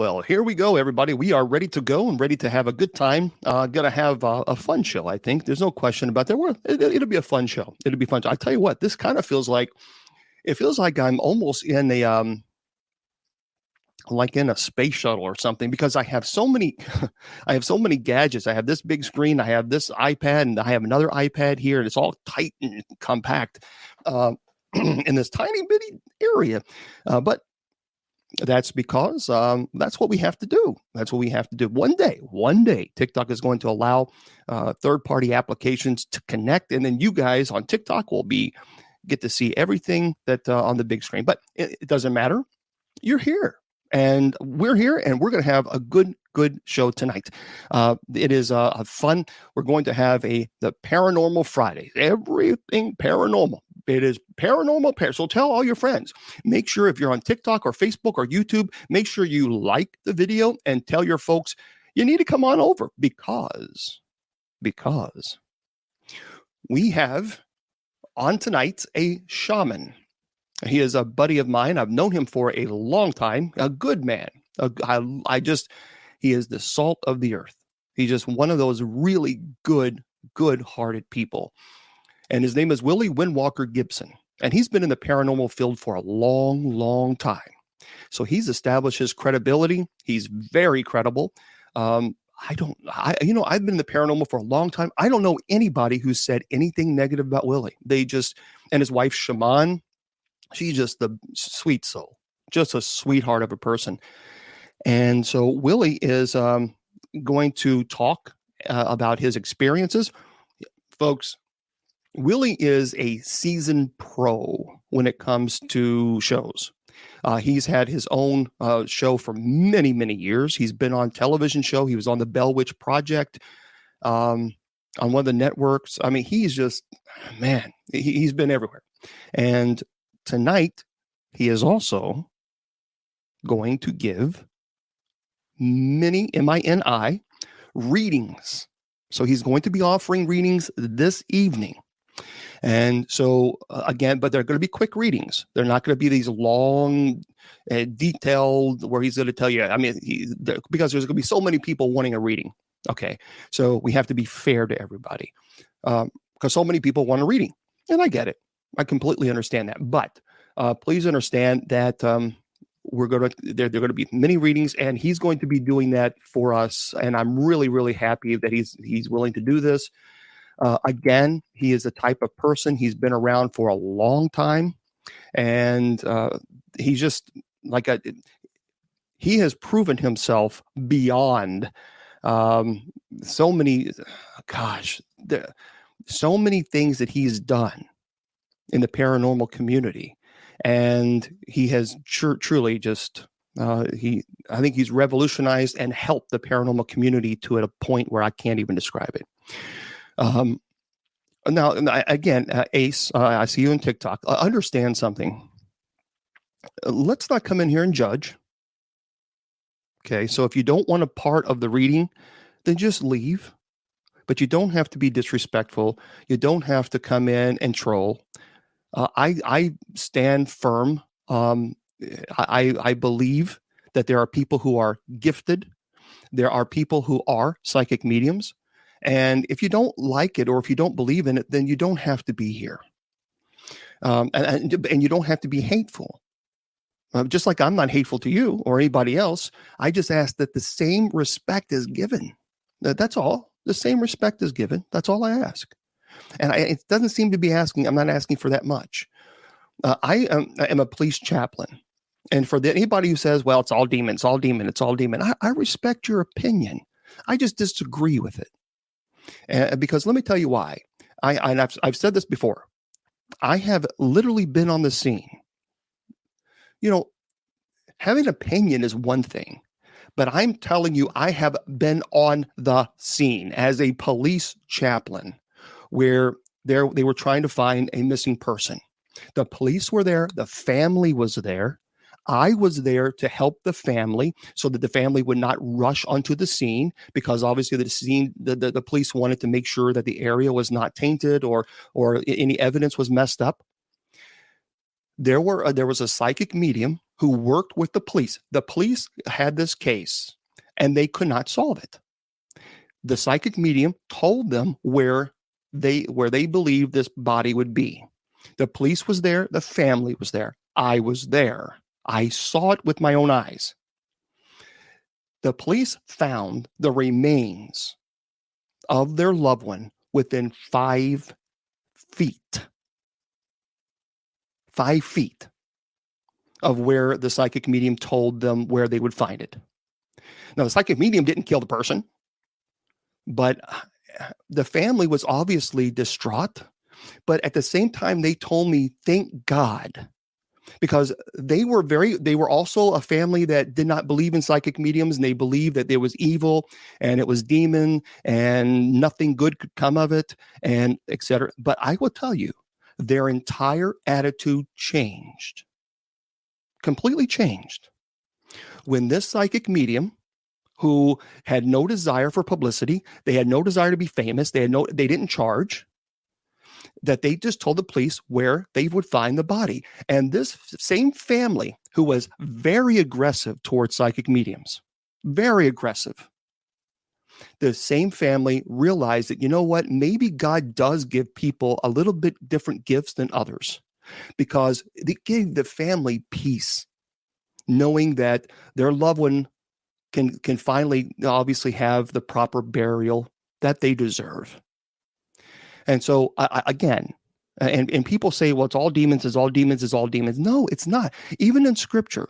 Well, here we go, everybody. We are ready to go and ready to have a good time. Gonna have a fun show, I think. There's no question about that. It'll be a fun show. It'll be fun. I tell you what, this kind of feels like I'm almost in a like in a space shuttle or something, because I have so many I have so many gadgets. I have this big screen, I have this iPad, and I have another iPad here, and it's all tight and compact in this tiny bitty area. But that's because that's what we have to do. That's what we have to do. One day, TikTok is going to allow third-party applications to connect, and then you guys on TikTok will get to see everything that on the big screen. But it doesn't matter. You're here, and we're here, and we're going to have a good show tonight. It is a fun. We're going to have the Paranormal Friday. Everything paranormal. It is paranormal. So tell all your friends. Make sure if you're on TikTok or Facebook or YouTube, make sure you like the video and tell your folks you need to come on over because we have on tonight a shaman. He is a buddy of mine. I've known him for a long time. A good man. He is the salt of the earth. He's just one of those really good-hearted people. And his name is Willie Windwalker Gibson. And he's been in the paranormal field for a long time. So he's established his credibility. He's very credible. I've been in the paranormal for a long time. I don't know anybody who said anything negative about Willie. And his wife, Shaman, she's just the sweet soul, just a sweetheart of a person. And so Willie is going to talk about his experiences. Folks, Willie is a seasoned pro when it comes to shows. He's had his own show for many years. He's been on television show. He was on the Bell Witch Project on one of the networks. I mean, he's just, man, he's been everywhere. And tonight, he is also going to give MINI readings. So he's going to be offering readings this evening. And so again, but they're going to be quick readings. They're not going to be these long, detailed, where he's going to tell you, because there's going to be so many people wanting a reading. Okay. So we have to be fair to everybody because so many people want a reading, and I get it. I completely understand that. But please understand that they're going to be many readings, and he's going to be doing that for us. And I'm really happy that he's willing to do this. Again, he is the type of person, he's been around for a long time, and he's just he has proven himself beyond so many things that he's done in the paranormal community. And he has truly just, I think he's revolutionized and helped the paranormal community to a point where I can't even describe it. Now, again, Ace, I see you on TikTok. Understand something. Let's not come in here and judge. Okay, so if you don't want a part of the reading, then just leave. But you don't have to be disrespectful. You don't have to come in and troll. I stand firm. I believe that there are people who are gifted. There are people who are psychic mediums. And if you don't like it or if you don't believe in it, then you don't have to be here. And you don't have to be hateful. Just like I'm not hateful to you or anybody else. I just ask that the same respect is given. That's all. The same respect is given. That's all I ask. And it doesn't seem to be asking. I'm not asking for that much. I am a police chaplain. And for anybody who says, well, it's all demon, it's all demon, it's all demon, I respect your opinion. I just disagree with it. Because let me tell you why. I've said this before. I have literally been on the scene. You know, having an opinion is one thing, but I'm telling you, I have been on the scene as a police chaplain where they were trying to find a missing person. The police were there. The family was there. I was there to help the family so that the family would not rush onto the scene, because obviously the police wanted to make sure that the area was not tainted or any evidence was messed up. There was a psychic medium who worked with the police. The police had this case and they could not solve it. The psychic medium told them where they believed this body would be. The police was there, the family was there. I was there. I saw it with my own eyes. The police found the remains of their loved one within 5 feet. 5 feet of where the psychic medium told them where they would find it. Now, the psychic medium didn't kill the person, but the family was obviously distraught. But at the same time, they told me, thank God, because they were also a family that did not believe in psychic mediums, and they believed that there was evil and it was demon and nothing good could come of it, and etc. But I will tell you, their entire attitude changed, completely changed, when this psychic medium, who had no desire for publicity, they had no desire to be famous, they didn't charge, that they just told the police where they would find the body. And this same family, who was very aggressive towards psychic mediums, very aggressive, the same family realized that, you know what, maybe God does give people a little bit different gifts than others, because it gave the family peace, knowing that their loved one can finally obviously have the proper burial that they deserve. And so again, and people say, well, it's all demons, it's all demons, it's all demons. No, it's not. Even in scripture,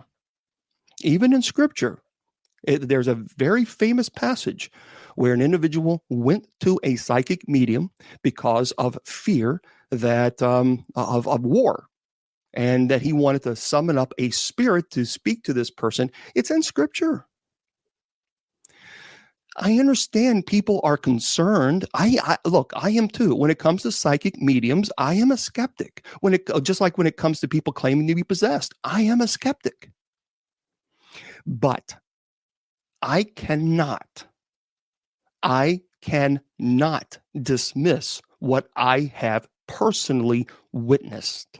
there's a very famous passage where an individual went to a psychic medium because of fear that of war, and that he wanted to summon up a spirit to speak to this person. It's in scripture. I understand people are concerned. Look, I am too. When it comes to psychic mediums, I am a skeptic. Just like when it comes to people claiming to be possessed, I am a skeptic. But I cannot dismiss what I have personally witnessed.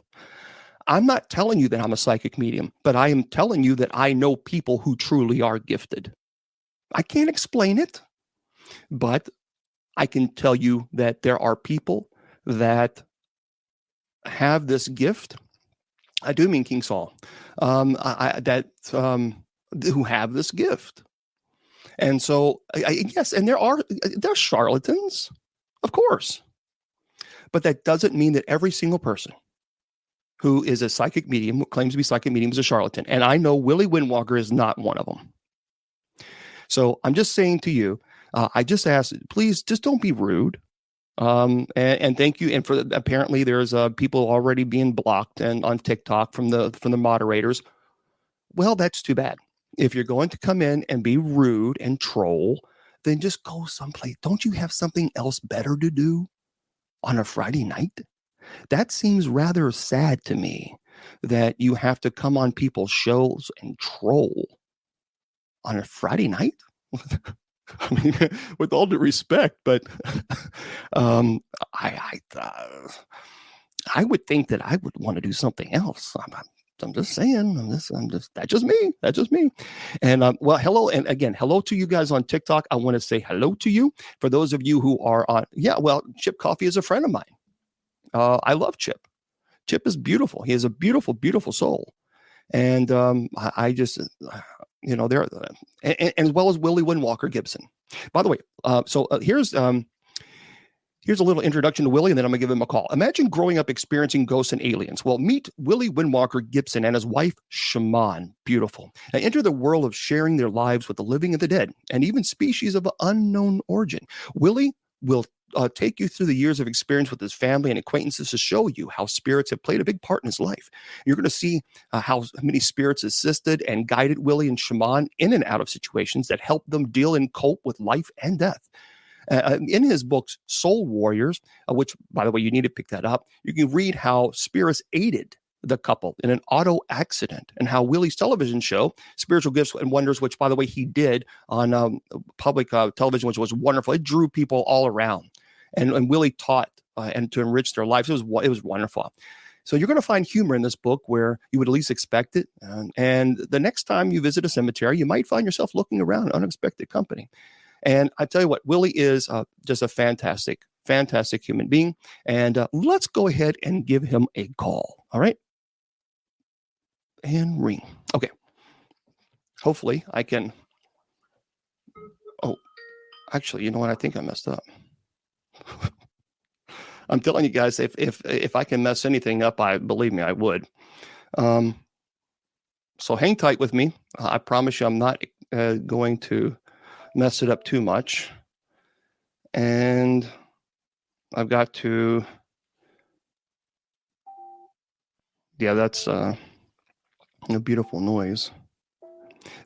I'm not telling you that I'm a psychic medium, but I am telling you that I know people who truly are gifted. I can't explain it, but I can tell you that there are people that have this gift. I do mean King Saul, who have this gift. And so, yes, and there are charlatans, of course, but that doesn't mean that every single person who is a psychic medium, who claims to be psychic medium, is a charlatan. And I know Willie Windwalker is not one of them. So I'm just saying to you, I just ask, please just don't be rude. And thank you. And apparently there's people already being blocked and on TikTok from the moderators. Well, that's too bad. If you're going to come in and be rude and troll, then just go someplace. Don't you have something else better to do on a Friday night? That seems rather sad to me, that you have to come on people's shows and troll on a Friday night. I mean, with all due respect, but I would think that I would want to do something else. I'm just saying. That's just me. And well, hello, and again, hello to you guys on TikTok. I want to say hello to you. For those of you who are on, Chip Coffee is a friend of mine. I love Chip. Chip is beautiful. He has a beautiful, beautiful soul. And I just, there, and as well as Willie Windwalker Gibson. By the way, here's a little introduction to Willie, and then I'm going to give him a call. Imagine growing up experiencing ghosts and aliens. Well, meet Willie Windwalker Gibson and his wife, Shaman. Beautiful. Now, enter the world of sharing their lives with the living and the dead, and even species of unknown origin. Willie will take you through the years of experience with his family and acquaintances to show you how spirits have played a big part in his life. You're going to see how many spirits assisted and guided Willie and Shaman in and out of situations that helped them deal and cope with life and death. In his books, Soul Warriors, which, by the way, you need to pick that up, you can read how spirits aided the couple in an auto accident, and how Willie's television show, Spiritual Gifts and Wonders, which, by the way, he did on public television, which was wonderful. It drew people all around, and Willie taught and to enrich their lives. It was wonderful. So you're going to find humor in this book where you would at least expect it. And the next time you visit a cemetery, you might find yourself looking around unexpected company. And I tell you what, Willie is just a fantastic human being. And let's go ahead and give him a call. All right. And ring. Okay. Hopefully I can. Oh, actually, you know what? I think I messed up. I'm telling you guys, if I can mess anything up, believe me, I would. So hang tight with me. I promise you I'm not going to mess it up too much. And I've got to, yeah, that's a beautiful noise.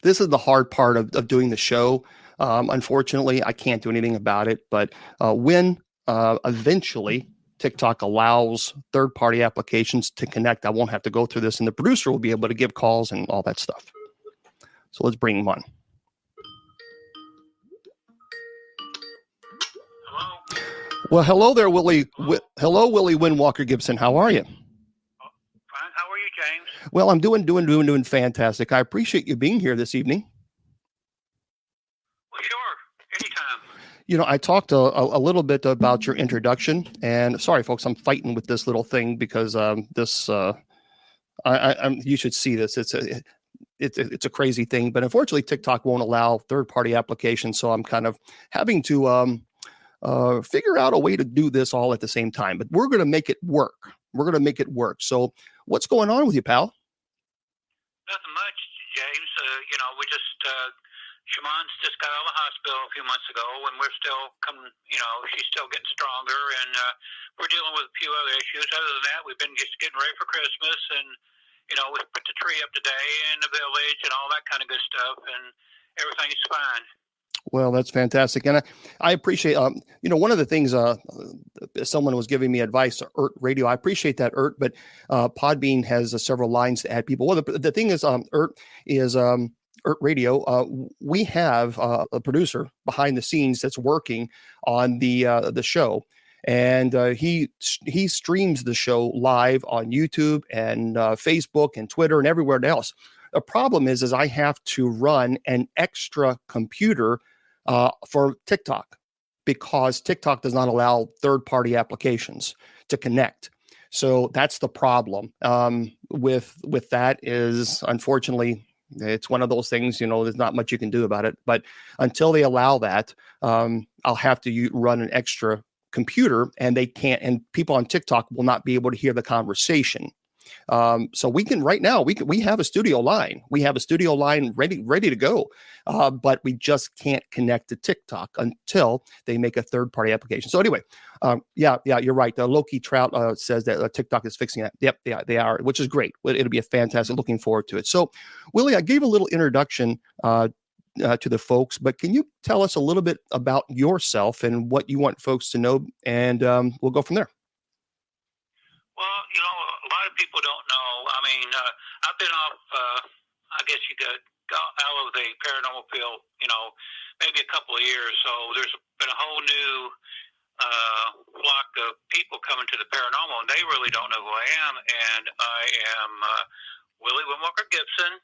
This is the hard part of doing the show. Unfortunately, I can't do anything about it, but when eventually TikTok allows third-party applications to connect, I won't have to go through this, and the producer will be able to give calls and all that stuff. So let's bring him on. Hello? Well, hello there, Willie. Hello, Willie Windwalker Gibson. How are you? Fine. How are you, James? Well, I'm doing fantastic. I appreciate you being here this evening. Well, sure. Anytime. You know, I talked a little bit about your introduction, and sorry, folks, I'm fighting with this little thing because you should see this. It's a crazy thing, but unfortunately, TikTok won't allow third-party applications, so I'm kind of having to figure out a way to do this all at the same time. But we're going to make it work. So, what's going on with you, pal? Nothing much, James. We just Shaman's just got out of the hospital a few months ago, and we're still coming. She's still getting stronger, and we're dealing with a few other issues. Other than that, we've been just getting ready for Christmas, and we put the tree up today in the village and all that kind of good stuff, and everything's fine. Well, that's fantastic. And I appreciate, one of the things, someone was giving me advice, ERT Radio. I appreciate that, ERT, but Podbean has several lines to add people. Well, the thing is, ERT is ERT Radio. We have a producer behind the scenes that's working on the show. And he streams the show live on YouTube and Facebook and Twitter and everywhere else. The problem is I have to run an extra computer for TikTok because TikTok does not allow third-party applications to connect. So that's the problem with that is, unfortunately, it's one of those things, there's not much you can do about it. But until they allow that, I'll have to run an extra computer, and they can't, and people on TikTok will not be able to hear the conversation. So we can right now, we have a studio line. We have a studio line ready to go. But we just can't connect to TikTok until they make a third-party application. So anyway, yeah, you're right. Loki Trout says that TikTok is fixing that. Yep, they are, which is great. It'll be a fantastic. Looking forward to it. So, Willie, I gave a little introduction to the folks, but can you tell us a little bit about yourself and what you want folks to know, and we'll go from there. Well, a lot of people don't know. I mean, I've been off, I guess you got out of the paranormal field, maybe a couple of years. So there's been a whole new flock of people coming to the paranormal, and they really don't know who I am. And I am Willie Windwalker Gibson.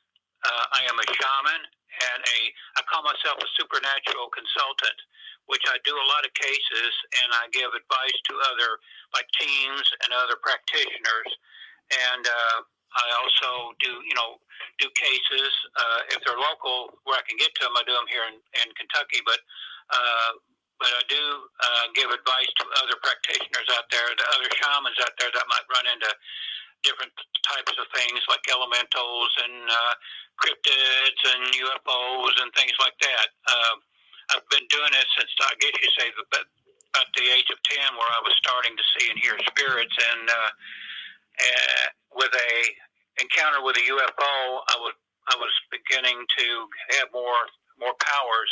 I am a shaman, and I call myself a supernatural consultant, which I do a lot of cases, and I give advice to other teams and other practitioners. And I also do cases if they're local where I can get to them. I do them here in Kentucky, but I do give advice to other practitioners out there, to other shamans out there that might run into different types of things like elementals and cryptids and UFOs and things like that. I've been doing this since, I guess you say, about the age of 10, where I was starting to see and hear spirits. And with a encounter with a UFO, I was beginning to have more powers.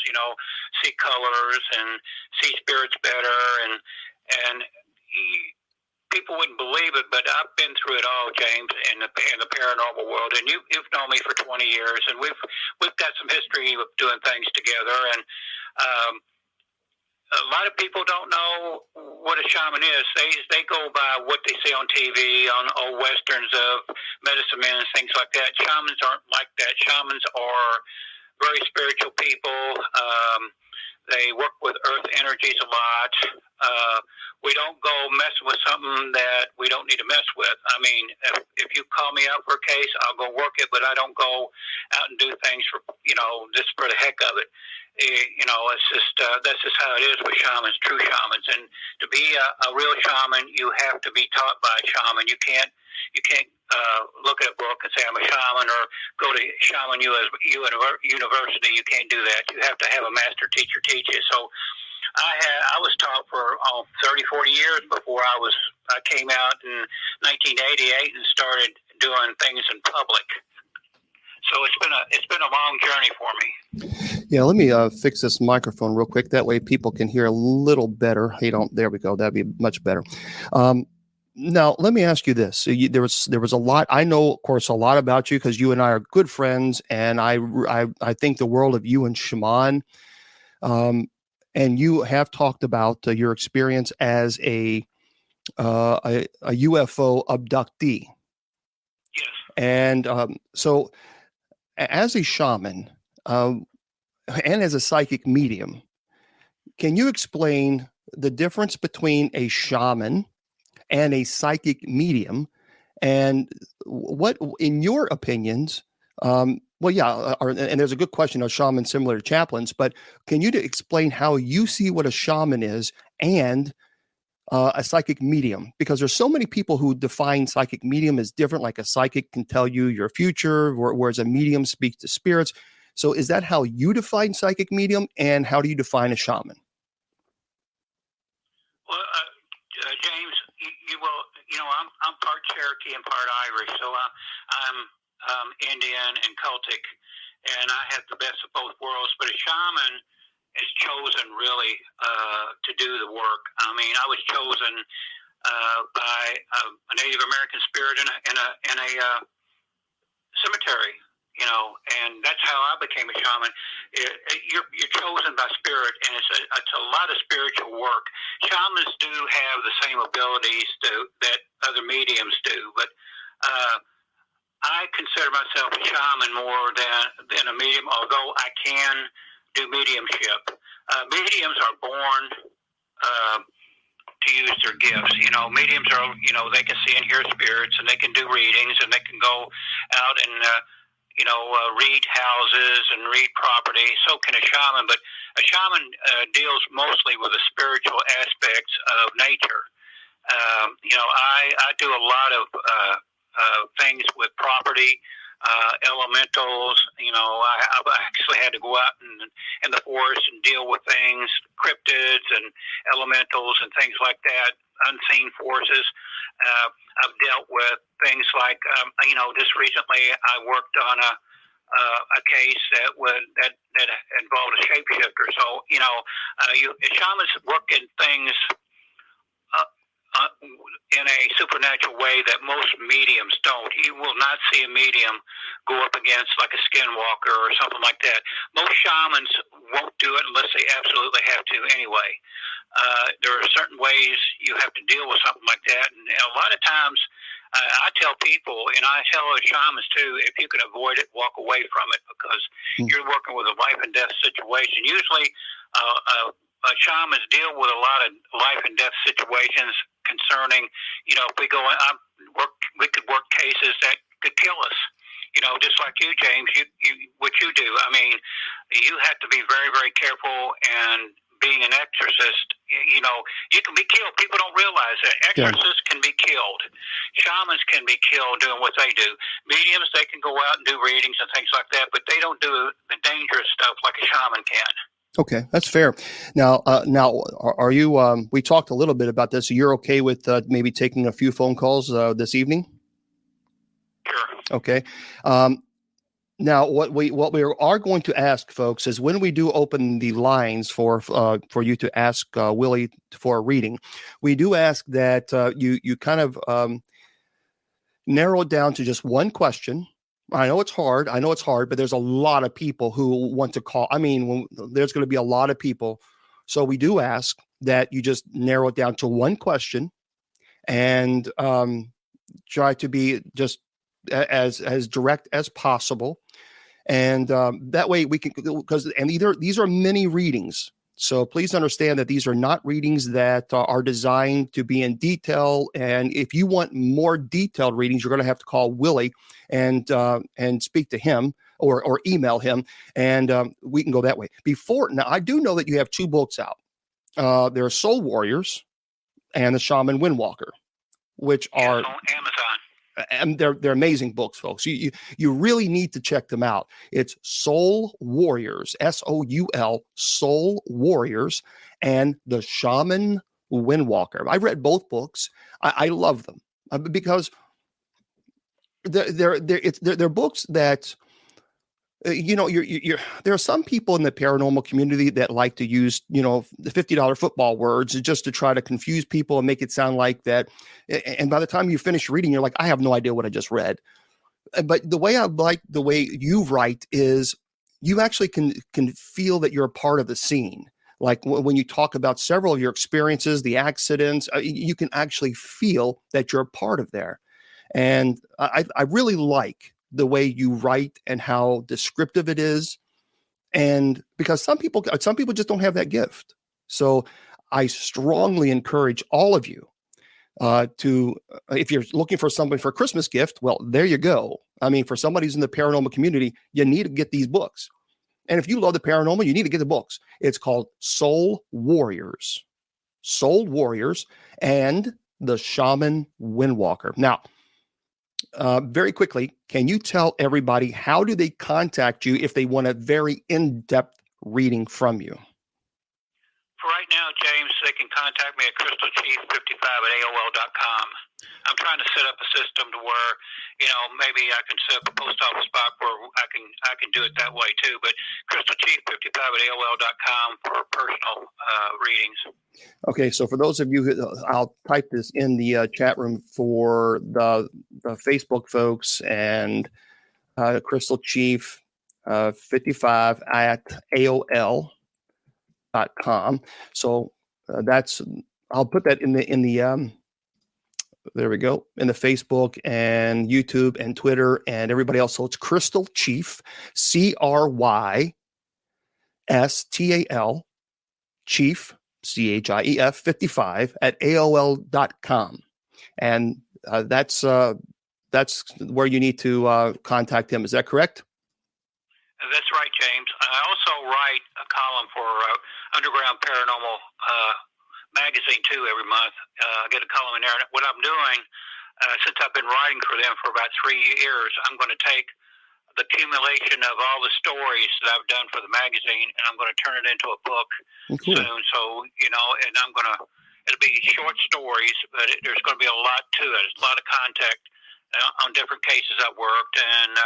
See colors and see spirits better, and people wouldn't believe it, but I've been through it all, James, in the paranormal world. And you've known me for 20 years, and we've got some history of doing things together. And a lot of people don't know what a shaman is. They go by what they see on TV, on old westerns of medicine men and things like that. Shamans aren't like that. Shamans are very spiritual people. They work with earth energies a lot. We don't go messing with something that we don't need to mess with. I mean, if you call me out for a case, I'll go work it, but I don't go out and do things for, just for the heck of it. It's just, that's just how it is with shamans, true shamans. And to be a real shaman, you have to be taught by a shaman. You can't look at a book and say I'm a shaman, or go to Shaman University. You can't do that. You have to have a master teacher teach you. So I was taught for 30, 40 years before I came out in 1988 and started doing things in public. So it's been a long journey for me. Yeah, let me fix this microphone real quick. That way people can hear a little better. There we go. That'd be much better. Now, let me ask you this. So there was a lot. I know, of course, a lot about you because you and I are good friends, and I think the world of you and Shaman. And you have talked about your experience as a UFO abductee. Yes. And so, as a shaman and as a psychic medium, can you explain the difference between a shaman and a psychic medium, and what, in your opinions, and there's a good question of shamans similar to chaplains, but can you explain how you see what a shaman is and a psychic medium? Because there's so many people who define psychic medium as different, like a psychic can tell you your future, whereas a medium speaks to spirits. So is that how you define psychic medium, and how do you define a shaman? Well, James, I'm part Cherokee and part Irish, so I'm Indian and Celtic, and I have the best of both worlds. But a shaman is chosen really to do the work. I mean, I was chosen by a Native American spirit in a cemetery, and that's how I became a shaman. You're chosen by spirit, and it's a lot of spiritual work. Shamans do have the same abilities that other mediums do, but I consider myself a shaman more than a medium, although I can do mediumship. Mediums are born to use their gifts. Mediums are, they can see and hear spirits, and they can do readings, and they can go out and read houses and read property. So can a shaman, but a shaman deals mostly with the spiritual aspects of nature. I do a lot of things with property, elementals. I've actually had to go out in the forest and deal with things, cryptids and elementals and things like that, unseen forces. I've dealt with things like, just recently I worked on a case that involved a shapeshifter. So, shamans work in things in a supernatural way that most mediums don't. You will not see a medium go up against like a skinwalker or something like that. Most shamans won't do it unless they absolutely have to anyway. There are certain ways you have to deal with something like that, and a lot of times I tell people, and I tell the shamans too, if you can avoid it, walk away from it, because you're working with a life and death situation. Usually shamans deal with a lot of life and death situations concerning, if we go we could work cases that could kill us. Just like you, James, what you do. I mean, you have to be very, very careful. And being an exorcist, you can be killed. People don't realize that exorcists can be killed. Shamans can be killed doing what they do. Mediums, they can go out and do readings and things like that, but they don't do the dangerous stuff like a shaman can. Okay, that's fair. Now, are you? We talked a little bit about this. So you're okay with maybe taking a few phone calls this evening? Sure. Okay. Now, what we are going to ask folks is, when we do open the lines for you to ask Willie for a reading, we do ask that you kind of narrow it down to just one question. I know it's hard, but there's a lot of people who want to call. I mean, there's going to be a lot of people So we do ask that you just narrow it down to one question and try to be just as direct as possible. And that way we can, because, and these are mini readings. So please understand that these are not readings that are designed to be in detail. And if you want more detailed readings, you're going to have to call Willie and speak to him or email him, and we can go that way. Now, I do know that you have two books out. There are Soul Warriors and The Shaman Windwalker, which are on Amazon. And they're amazing books, folks. You really need to check them out. It's Soul Warriors, SOUL, Soul Warriors, and The Shaman Windwalker. I've read both books. I love them because they're books that there are some people in the paranormal community that like to use, the $50 football words just to try to confuse people and make it sound like that. And by the time you finish reading, you're like, I have no idea what I just read. But the way I like the way you write is you actually can feel that you're a part of the scene. Like when you talk about several of your experiences, the accidents, you can actually feel that you're a part of there. And I really like the way you write and how descriptive it is. And because some people just don't have that gift. So I strongly encourage all of you if you're looking for something for a Christmas gift, well, there you go. I mean, for somebody who's in the paranormal community, you need to get these books. And if you love the paranormal, you need to get the books. It's called Soul Warriors, and The Shaman Windwalker. Now, very quickly, can you tell everybody how do they contact you if they want a very in-depth reading from you? For right now, James, they can contact me at crystalchief55@AOL.com. I'm trying to set up a system to where, maybe I can set up a post office box where I can do it that way too. But crystalchief55@AOL.com for personal readings. Okay, so for those of you, I'll type this in the chat room for the Facebook folks, and Crystal Chief 55@AOL.com. So I'll put that in the there we go, in the Facebook and YouTube and Twitter and everybody else. So it's Crystal Chief, CRYSTAL, Chief, CHIEF 55@AOL.com. And that's where you need to contact him. Is that correct? That's right, James. I also write a column for Underground Paranormal magazine too every month. I get a column in there. And what I'm doing, since I've been writing for them for about 3 years, I'm going to take the accumulation of all the stories that I've done for the magazine, and I'm going to turn it into a book soon. So, and it'll be short stories, but there's going to be a lot to it. It's a lot of contact on different cases I've worked and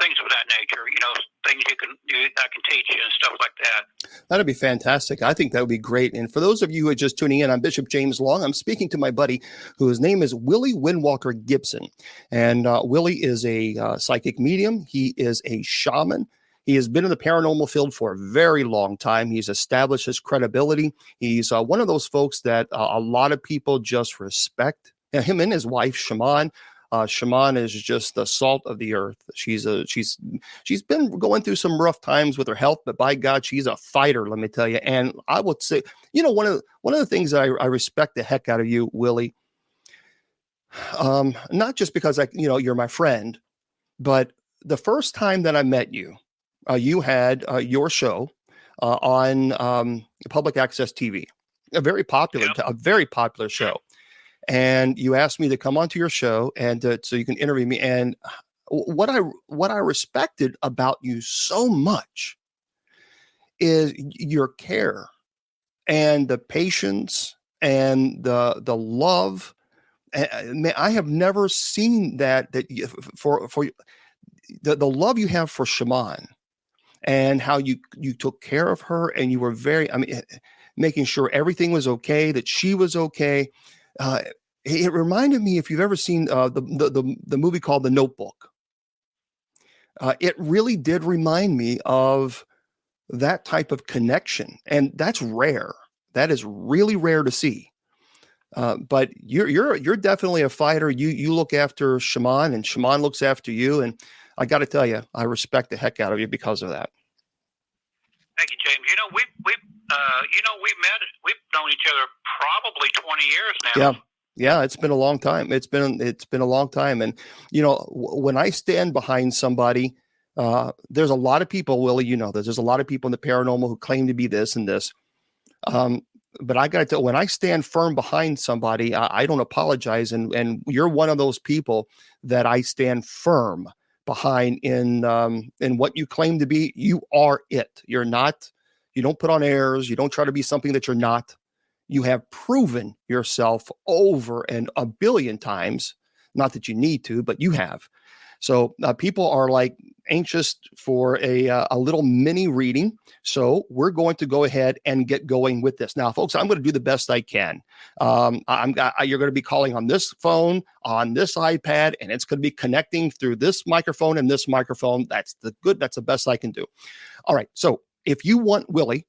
things of that nature, things I can teach you and stuff like that. That'd be fantastic. I think that would be great. And for those of you who are just tuning in, I'm Bishop James Long. I'm speaking to my buddy whose name is Willie Windwalker Gibson. And Willie is a psychic medium. He is a shaman. He has been in the paranormal field for a very long time. He's established his credibility. He's one of those folks that a lot of people just respect. Him and his wife, Shaman. Shaman is just the salt of the earth. She's been going through some rough times with her health, but by God, she's a fighter. Let me tell you. And I would say, one of the things I respect the heck out of you, Willie. Not just because you're my friend, but the first time that I met you, you had your show on public access TV, a very popular show. And you asked me to come onto your show and so you can interview me. And what I respected about you so much is your care and the patience and the love. And I have never seen that for the love you have for Shaman and how you took care of her, and you were making sure everything was okay, that she was okay. It reminded me, if you've ever seen the movie called The Notebook, it really did remind me of that type of connection. And that's rare. That is really rare to see. But you're definitely a fighter. You look after Shaman, and Shaman looks after you. And I got to tell you, I respect the heck out of you because of that. Thank you, James. We've known each other probably 20 years now. Yeah, it's been a long time. It's been a long time. And when I stand behind somebody, there's a lot of people, Willie, there's a lot of people in the paranormal who claim to be this and this. But I got to tell, when I stand firm behind somebody, I don't apologize. And you're one of those people that I stand firm behind in what you claim to be. You are it. You're not. You don't put on airs. You don't try to be something that you're not. You have proven yourself over and a billion times. Not that you need to, but you have. So people are like anxious for a little mini reading. So we're going to go ahead and get going with this. Now, folks, I'm going to do the best I can. You're going to be calling on this phone, on this iPad, and it's going to be connecting through this microphone and this microphone. That's the best I can do. All right. So if you want Willie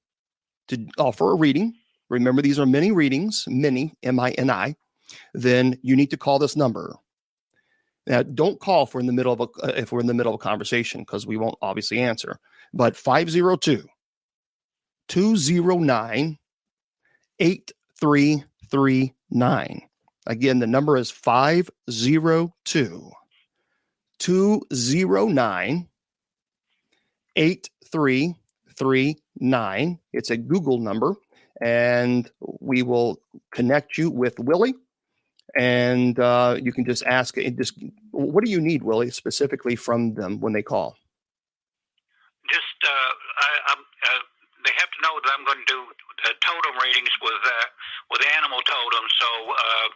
to offer a reading, remember these are mini readings, mini, M-I-N-I, then you need to call this number. Now, don't call if we're in the middle of a conversation, because we won't obviously answer. But 502-209-8339. Again, the number is 502-209-8339. It's a Google number, and we will connect you with Willie. And you can just ask, what do you need, Willie, specifically from them when they call? Just, they have to know that I'm going to do totem readings with animal totems. So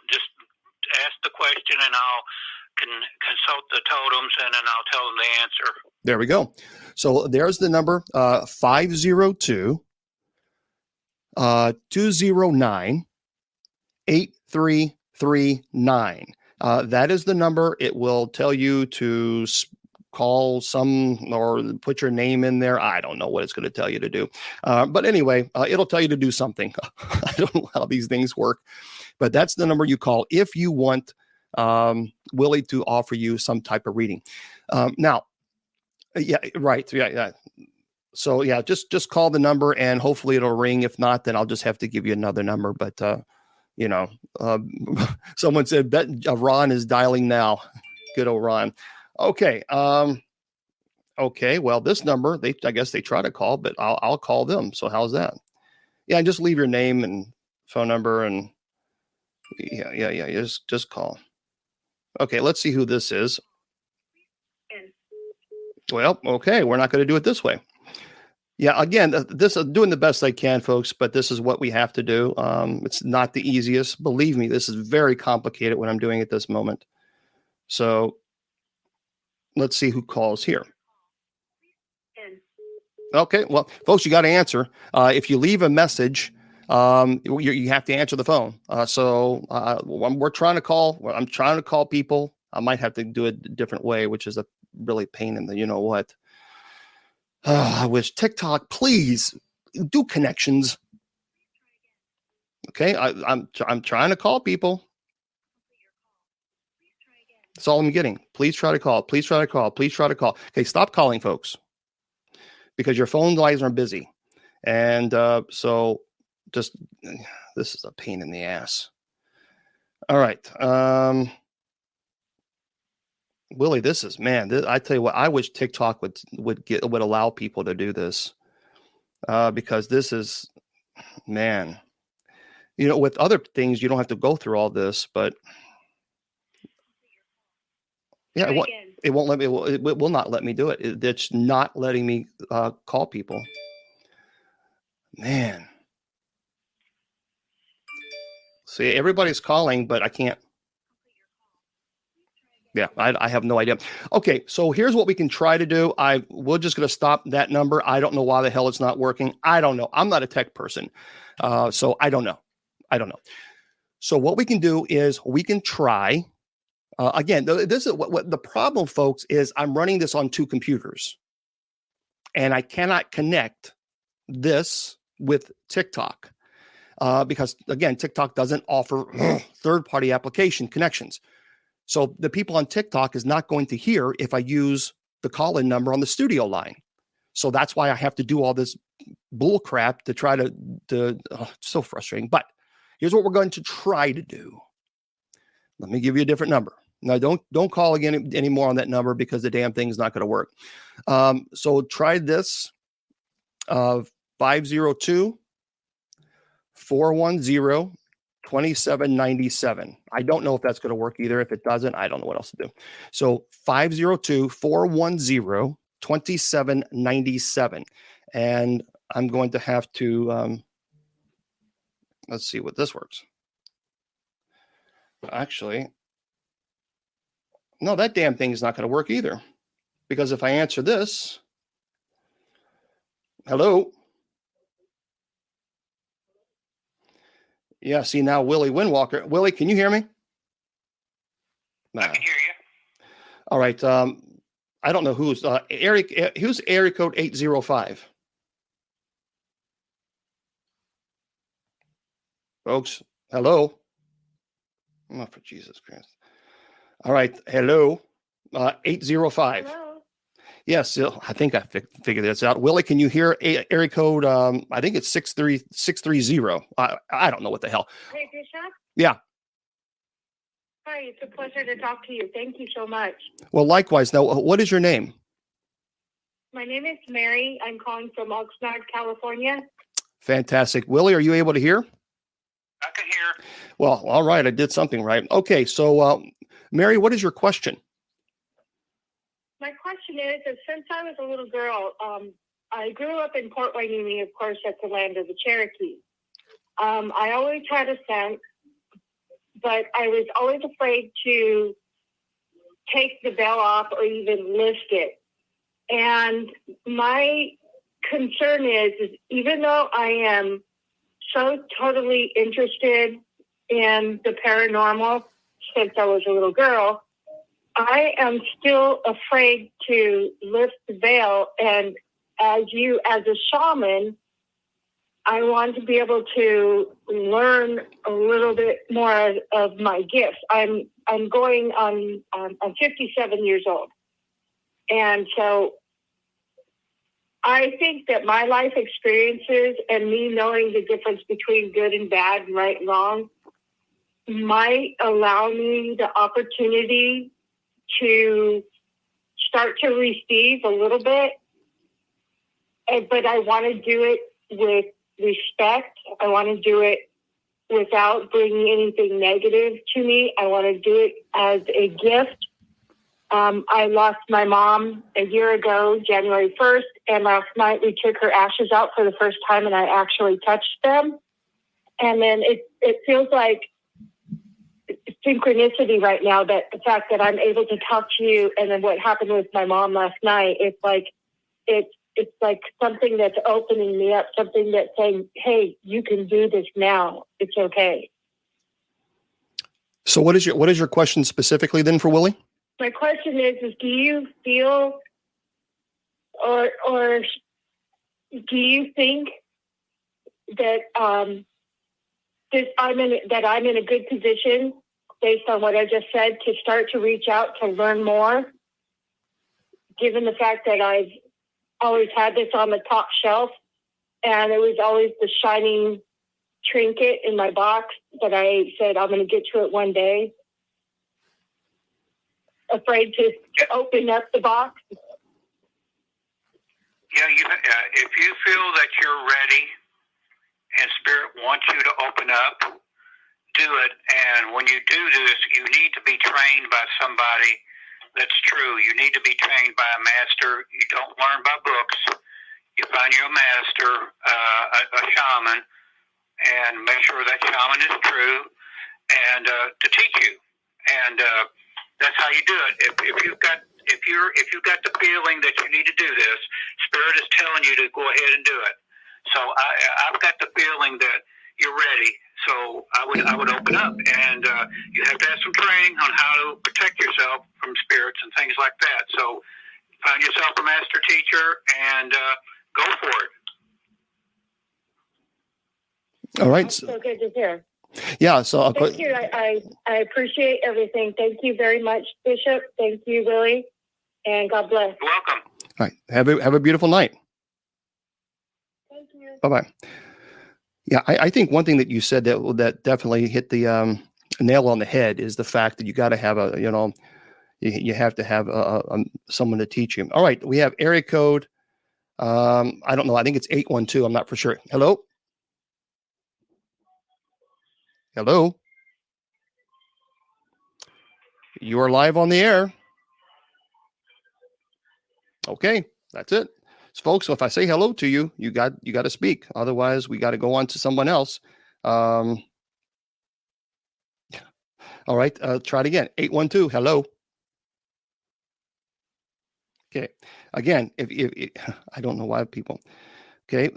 just ask the question, and I'll consult the totems, and then I'll tell them the answer. There we go. So there's the number, 502-209-8339. That is the number. It will tell you to call some or put your name in there. I don't know what it's going to tell you to do. But anyway, it'll tell you to do something. I don't know how these things work, but that's the number you call if you want Willie to offer you some type of reading. Now, yeah, right. Yeah. So yeah, just call the number and hopefully it'll ring. If not, then I'll just have to give you another number. But someone said, bet Ron is dialing now. Good old Ron. Okay. Okay. Well, this number, I guess they try to call, but I'll call them. So how's that? Yeah. Just leave your name and phone number and yeah. Just call. Okay. Let's see who this is. Well, okay. We're not going to do it this way. Yeah, again, this is doing the best I can, folks, but this is what we have to do. It's not the easiest. Believe me, this is very complicated when I'm doing it this moment. So let's see who calls here. Okay, well, folks, you got to answer. If you leave a message, you have to answer the phone. So we're trying to call. I'm trying to call people. I might have to do it a different way, which is a really pain in the you-know-what. I wish TikTok, please do connections. Okay, I'm trying to call people. That's all I'm getting. Please try to call. Please try to call. Please try to call. Okay, stop calling, folks, because your phone lines are busy, and so just this is a pain in the ass. All right. Willie, this is, man, I tell you what, I wish TikTok would allow people to do this, because this is, man, with other things, you don't have to go through all this, but yeah, it won't let me, it will not let me do it. It's not letting me call people, man. See, everybody's calling, but I can't. Yeah, I have no idea. Okay, so here's what we can try to do. We're just going to stop that number. I don't know why the hell it's not working. I don't know. I'm not a tech person, so I don't know. So what we can do is we can try. Again, this is what the problem, folks, is I'm running this on two computers, and I cannot connect this with TikTok because, again, TikTok doesn't offer third-party application connections. So the people on TikTok is not going to hear if I use the call-in number on the studio line. So that's why I have to do all this bull crap to try to it's so frustrating. But here's what we're going to try to do. Let me give you a different number. Now, don't call again anymore on that number because the damn thing's not going to work. So try this 502-410-2797. I don't know if that's going to work either. If it doesn't, I don't know what else to do. So 502-410-2797. And I'm going to have to, let's see what this works. Actually, no, that damn thing is not going to work either. Because if I answer this, hello. Yeah, see now Willie Windwalker. Willie, can you hear me? Nah. I can hear you. All right. I don't know who's Eric. Who's area code 805? Folks, hello. Oh, for Jesus Christ. All right. Hello. 805. Hello. Yes, I think I figured this out. Willie, can you hear area code? I think it's 630. I don't know what the hell. Hey, Bishop? Yeah. Hi, it's a pleasure to talk to you. Thank you so much. Well, likewise. Now, what is your name? My name is Mary. I'm calling from Oxnard, California. Fantastic. Willie, are you able to hear? I can hear. Well, all right. I did something right. Okay. So, Mary, what is your question? My question is since I was a little girl, I grew up in Port Hueneme, of course, at the land of the Cherokee. I always had a scent, but I was always afraid to take the bell off or even lift it. And my concern is even though I am so totally interested in the paranormal since I was a little girl, I am still afraid to lift the veil. And as a shaman, I want to be able to learn a little bit more of my gifts. I'm 57 years old. And so I think that my life experiences and me knowing the difference between good and bad and right and wrong might allow me the opportunity to start to receive a little bit. But I want to do it with respect. I want to do it without bringing anything negative to me. I want to do it as a gift. I lost my mom a year ago, January 1st, and last night we took her ashes out for the first time and I actually touched them. And then it feels like synchronicity right now, that the fact that I'm able to talk to you and then what happened with my mom last night, it's like something that's opening me up, something that's saying, hey, you can do this now. It's okay. So what is your question specifically then for Willie? My question is do you feel or do you think that I'm in a good position based on what I just said to start to reach out to learn more, given the fact that I've always had this on the top shelf and it was always the shining trinket in my box that I said I'm going to get to it one day? Afraid to open up the box. Yeah, if you feel that you're ready and Spirit wants you to open up, do it. And when you do this, you need to be trained by somebody that's true. You need to be trained by a master. You don't learn by books. You find you a master, a shaman, and make sure that shaman is true, and to teach you. And that's how you do it. If you've got the feeling that you need to do this, Spirit is telling you to go ahead and do it. So I've got the feeling that you're ready. So I would open up, and you have to have some training on how to protect yourself from spirits and things like that. So find yourself a master teacher and go for it. All right. That's so good to hear. Yeah. So Thank you. I appreciate everything. Thank you very much, Bishop. Thank you, Willie. And God bless. You're welcome. all right. Have a beautiful night. Thank you. Bye bye. Yeah, I think one thing that you said that definitely hit the nail on the head is the fact that you got to have you have to have someone to teach you. All right, we have area code. I don't know. I think it's 812. I'm not for sure. Hello. Hello. You are live on the air. Okay, that's it. So folks, so if I say hello to you, you got to speak. Otherwise, we got to go on to someone else. All right, try it again. 812. Hello. Okay. Again, if I don't know why people. Okay,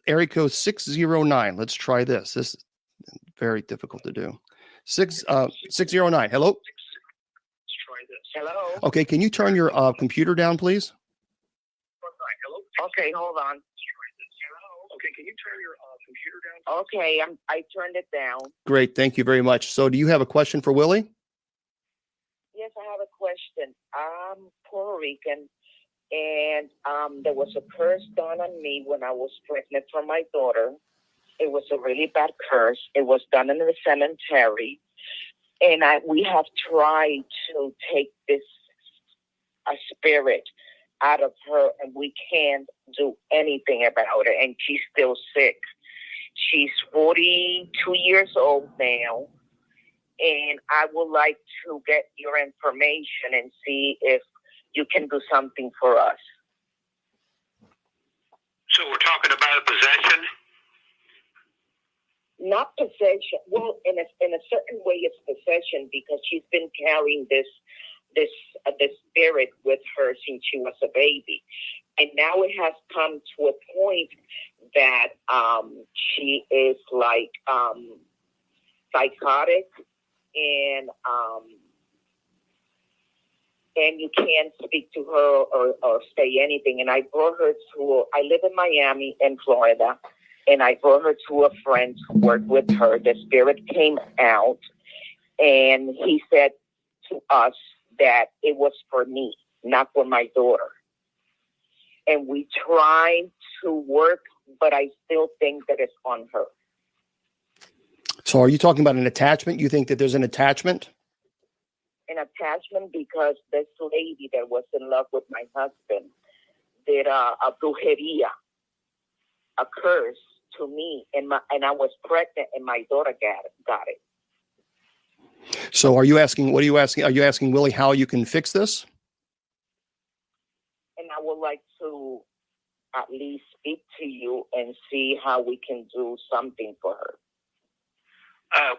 area code 609. Let's try this. This is very difficult to do. 609. Hello. Let's try this. Hello. Okay, can you turn your computer down, please? Hello. Okay, hold on. Okay, can you turn your computer down? Okay, I turned it down. Great, thank you very much. So, do you have a question for Willie? Yes, I have a question. I'm Puerto Rican, and there was a curse done on me when I was pregnant for my daughter. It was a really bad curse. It was done in the cemetery, and we have tried to take this spirit out of her, and we can't do anything about it. And she's still sick. She's 42 years old now, and I would like to get your information and see if you can do something for us. So we're talking about a possession? Not possession. Well, in a certain way, it's possession because she's been carrying this spirit with her since she was a baby, and now it has come to a point that she is like psychotic, and you can't speak to her or say anything. And I brought her I live in Miami in Florida, and I brought her to a friend who worked with her. The spirit came out, and he said to us that it was for me, not for my daughter. And we tried to work, but I still think that it's on her. So, are you talking about an attachment? You think that there's an attachment? An attachment because this lady that was in love with my husband did a brujeria, a curse to me, and I was pregnant, and my daughter got it. So, are you asking? What are you asking? Are you asking Willie how you can fix this? And I would like to at least speak to you and see how we can do something for her. Have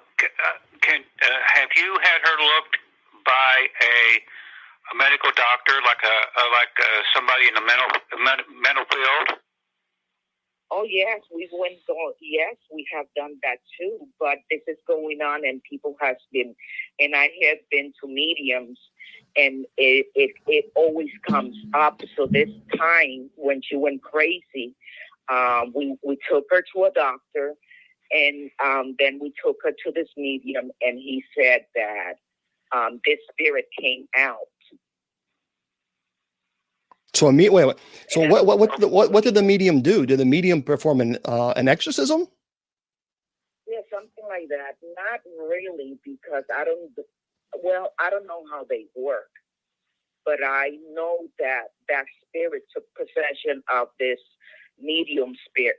you had her looked by a medical doctor, like somebody in the mental field? Oh yes, yes, we have done that too. But this is going on, and people has been, and I have been to mediums, and it always comes up. So this time when she went crazy, we took her to a doctor, and then we took her to this medium, and he said that this spirit came out. So wait. So what did the medium do? Did the medium perform an exorcism? Yeah, something like that. Not really, because I don't know how they work, but I know that spirit took possession of this medium spirit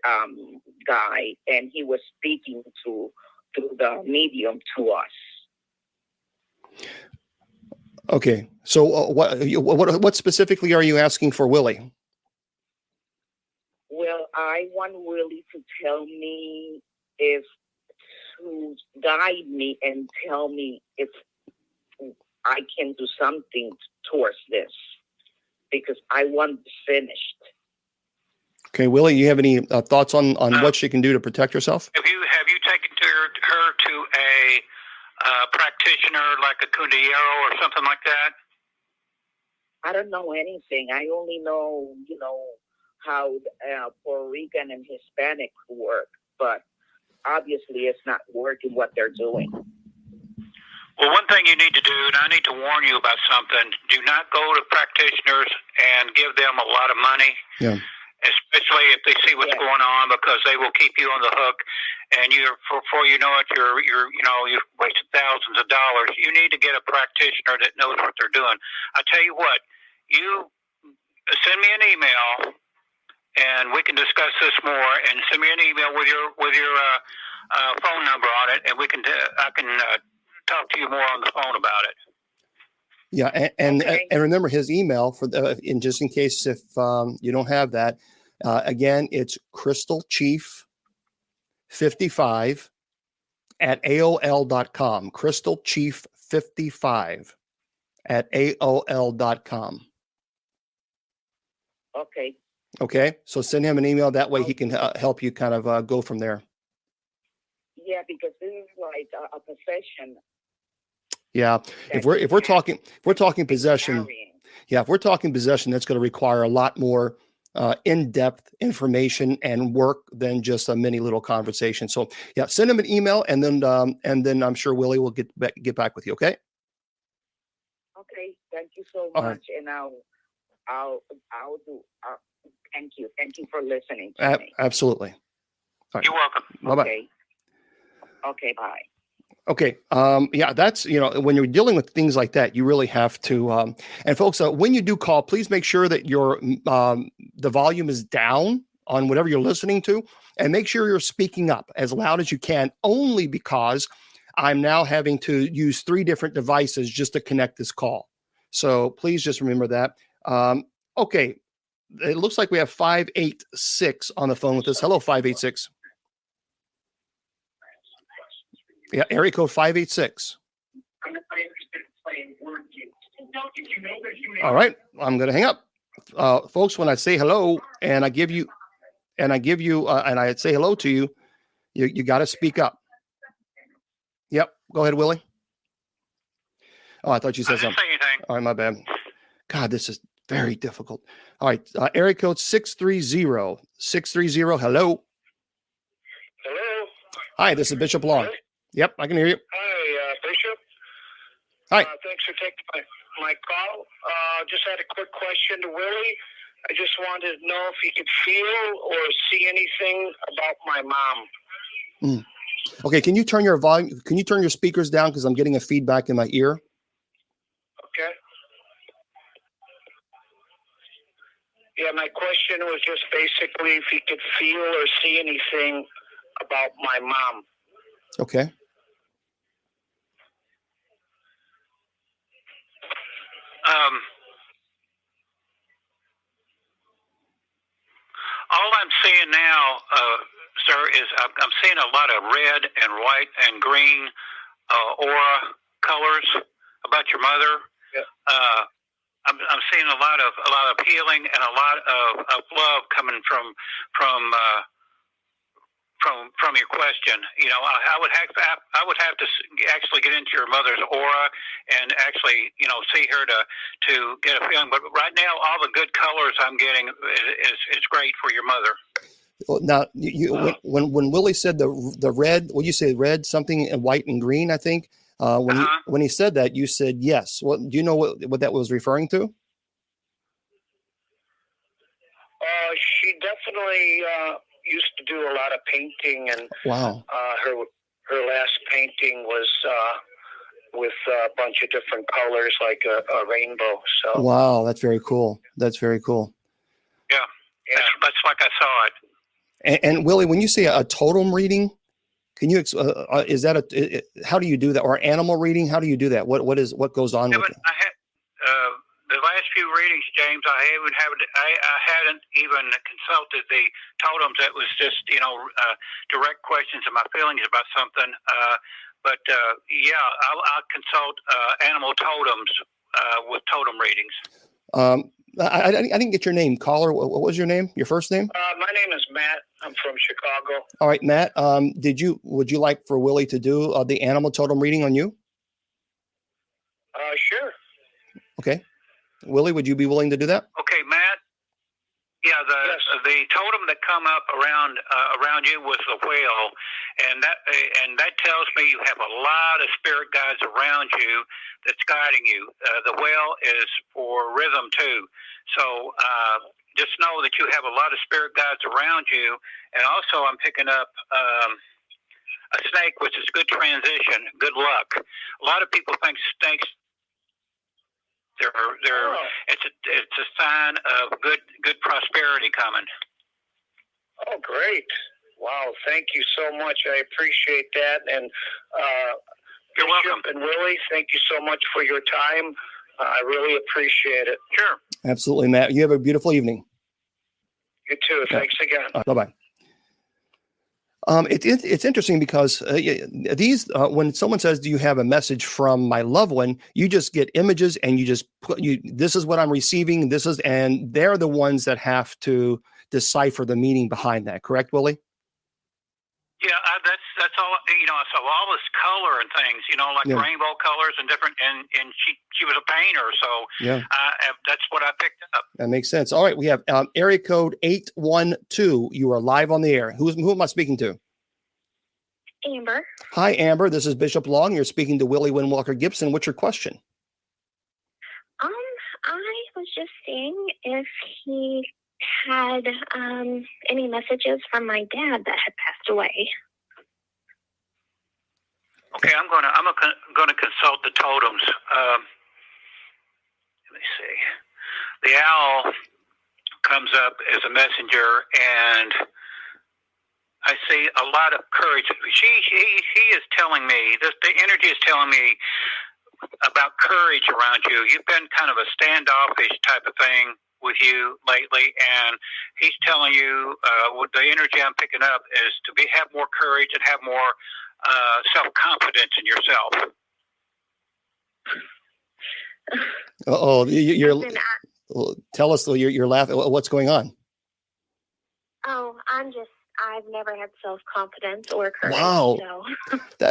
guy, and he was speaking through the medium to us. Okay, so what specifically are you asking for Willie? Well, I want Willie to tell me to guide me and tell me if I can do something towards this, because I want this finished. Okay, Willie, you have any thoughts on what she can do to protect herself? Have you taken her to a practitioner like a Cundillero or something like that? I don't know anything. I only know, how Puerto Rican and Hispanic work, but obviously it's not working what they're doing. Well, one thing you need to do, and I need to warn you about something, do not go to practitioners and give them a lot of money. Yeah. Especially if they see what's going on, because they will keep you on the hook, and before you know it, you've wasted thousands of dollars. You need to get a practitioner that knows what they're doing. I tell you what, you send me an email, and we can discuss this more. And send me an email with your phone number on it, and I can talk to you more on the phone about it. Yeah, and remember his email for in just in case if you don't have that. Again, it's crystalchief55 at AOL.com. crystalchief55 at AOL.com. Okay. Okay, so send him an email. That way he can help you kind of go from there. Yeah, because this is like a possession. Yeah, if we're talking possession, yeah, if we're talking possession, that's going to require a lot more in-depth information and work than just a mini little conversation. So yeah, send him an email, and then I'm sure Willie will get back with you. Okay. Okay. Thank you so All much, right. and I'll do. Thank you. Thank you for listening to me. Absolutely. All right. You're welcome. Bye-bye. Okay. Okay. Bye. Okay. Yeah, that's, when you're dealing with things like that, you really have to, and folks, when you do call, please make sure that your, the volume is down on whatever you're listening to, and make sure you're speaking up as loud as you can, only because I'm now having to use 3 different devices just to connect this call. So please just remember that. Okay. It looks like we have 586 on the phone with us. Hello, 586. Yeah, area code 586. All right, I'm going to hang up, folks. When I say hello and I give you, and I say hello to you, you got to speak up. Yep, go ahead, Willie. Oh, I thought you said something. All right, my bad. God, this is very difficult. All right, area code 630. 630. Hello. Hello. Hi, this is Bishop Long. Yep, I can hear you. Hi, Bishop. Hi. Thanks for taking my call. Just had a quick question to Willie. I just wanted to know if he could feel or see anything about my mom. Okay, can you turn your volume? Can you turn your speakers down, because I'm getting a feedback in my ear? Okay. Yeah, my question was just basically if he could feel or see anything about my mom. Okay. All I'm seeing now, sir, is I'm seeing a lot of red and white and green aura colors about your mother. Yeah. I'm seeing a lot of healing and a lot of love coming from your question. I would have to actually get into your mother's aura and actually see her to get a feeling. But right now, all the good colors I'm getting is great for your mother. Well, now, when Willie said the red, what you say, red, something in white and green, I think. When he said that, you said yes. Well, do you know what that was referring to? She definitely used to do a lot of painting, and wow, her last painting was with a bunch of different colors, like a rainbow. So wow, that's very cool. That's very cool. Yeah. That's like I saw it. And Willie, when you say a totem reading, can you is that how do you do that? Or animal reading? How do you do that? What goes on with it? I had the last few readings, James. I hadn't even consulted the totems. It was just direct questions and my feelings about something. But I'll consult animal totems with totem readings. I didn't get your name, caller. What was your name? Your first name? My name is Matt. I'm from Chicago. All right, Matt. Would you like for Willie to do the animal totem reading on you? Sure. Okay. Willie, would you be willing to do that? Okay, Matt. Yeah, Yes. the totem that come up around you was the whale, and that tells me you have a lot of spirit guides around you that's guiding you. The whale is for rhythm too, so just know that you have a lot of spirit guides around you. And also, I'm picking up a snake, which is good transition, good luck. A lot of people think snakes. It's a sign of good prosperity coming. Oh, great. Wow, thank you so much. I appreciate that. And You're welcome. Bishop and Willie, thank you so much for your time. I really appreciate it. Sure. Absolutely, Matt. You have a beautiful evening. You too. Thanks again. Bye-bye. It's interesting because these when someone says, "Do you have a message from my loved one?" You just get images and you just put this is what I'm receiving. And they're the ones that have to decipher the meaning behind that. Correct, Willie? Yeah, that's all. So all this color and things, like rainbow colors and different. And she was a painter, so yeah, that's what I picked up. That makes sense. All right, we have area code 812. You are live on the air. Who am I speaking to? Amber. Hi, Amber. This is Bishop Long. You're speaking to Willie Windwalker Gibson. What's your question? I was just seeing if he had any messages from my dad that had passed away. Okay, I'm gonna consult the totems. Let me see. The owl comes up as a messenger, and I see a lot of courage. He is telling me the energy is telling me about courage around you. You've been kind of a standoffish type of thing with you lately, and he's telling you with the energy I'm picking up is to have more courage and have more self-confidence in yourself. Tell us. You're laughing. What's going on? Oh, I've never had self-confidence or courage. Wow, so.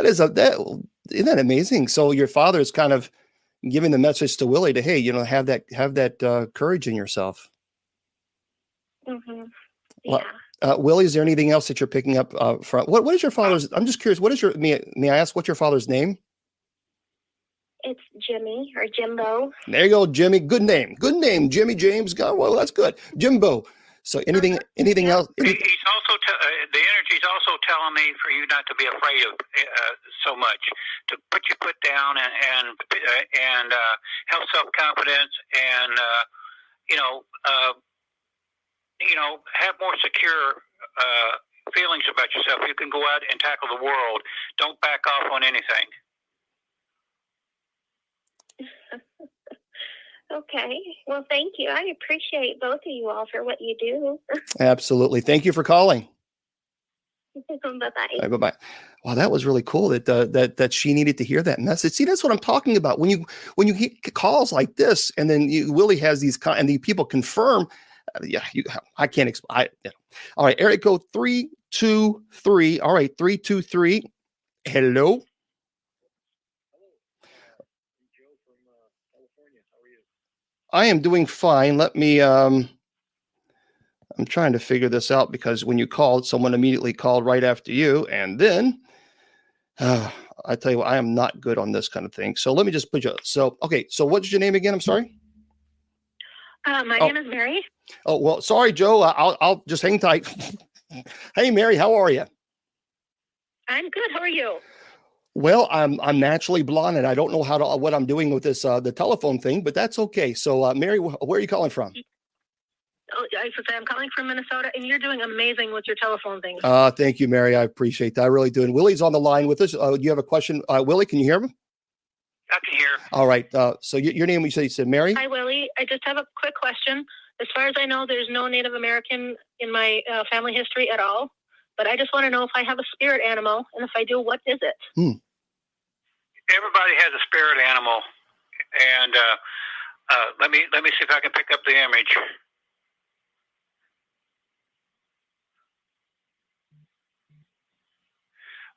isn't that amazing? So your father is kind of giving the message to Willie to, hey, have that courage in yourself. Mm-hmm. Yeah. Willie, is there anything else that you're picking up from? What is your father's? I'm just curious. What is may I ask what's your father's name? It's Jimmy or Jimbo. There you go, Jimmy. Good name, Jimmy James. Well, that's good, Jimbo. So anything else? He's also the energy is also telling me for you not to be afraid of so much, to put your foot down and have self-confidence and have more secure feelings about yourself. You can go out and tackle the world. Don't back off on anything. Okay. Well, thank you. I appreciate both of you all for what you do. Absolutely. Thank you for calling. Bye-bye. Bye-bye. Wow, that was really cool that she needed to hear that message. See, that's what I'm talking about. When you get calls like this, and then Willie has these and the people confirm. I can't explain. All right, area code 323. All right, 323. Hello. I am doing fine. Let me, I'm trying to figure this out because when you called, someone immediately called right after you. And then I tell you what, I am not good on this kind of thing. So let me just put you. So, okay. So what's your name again? I'm sorry. My name is Mary. Oh, well, sorry, Joe. I'll just hang tight. Hey, Mary, how are you? I'm good. How are you? Well, I'm naturally blonde, and I don't know what I'm doing with this the telephone thing, but that's okay. So, Mary, where are you calling from? Oh, I'm calling from Minnesota, and you're doing amazing with your telephone thing. Thank you, Mary. I appreciate that. I really do. And Willie's on the line with us. Do you have a question, Willie? Can you hear me? I can hear. All right. So your name? You said Mary. Hi, Willie. I just have a quick question. As far as I know, there's no Native American in my family history at all. But I just want to know if I have a spirit animal, and if I do, what is it? Everybody has a spirit animal, and let me see if I can pick up the image.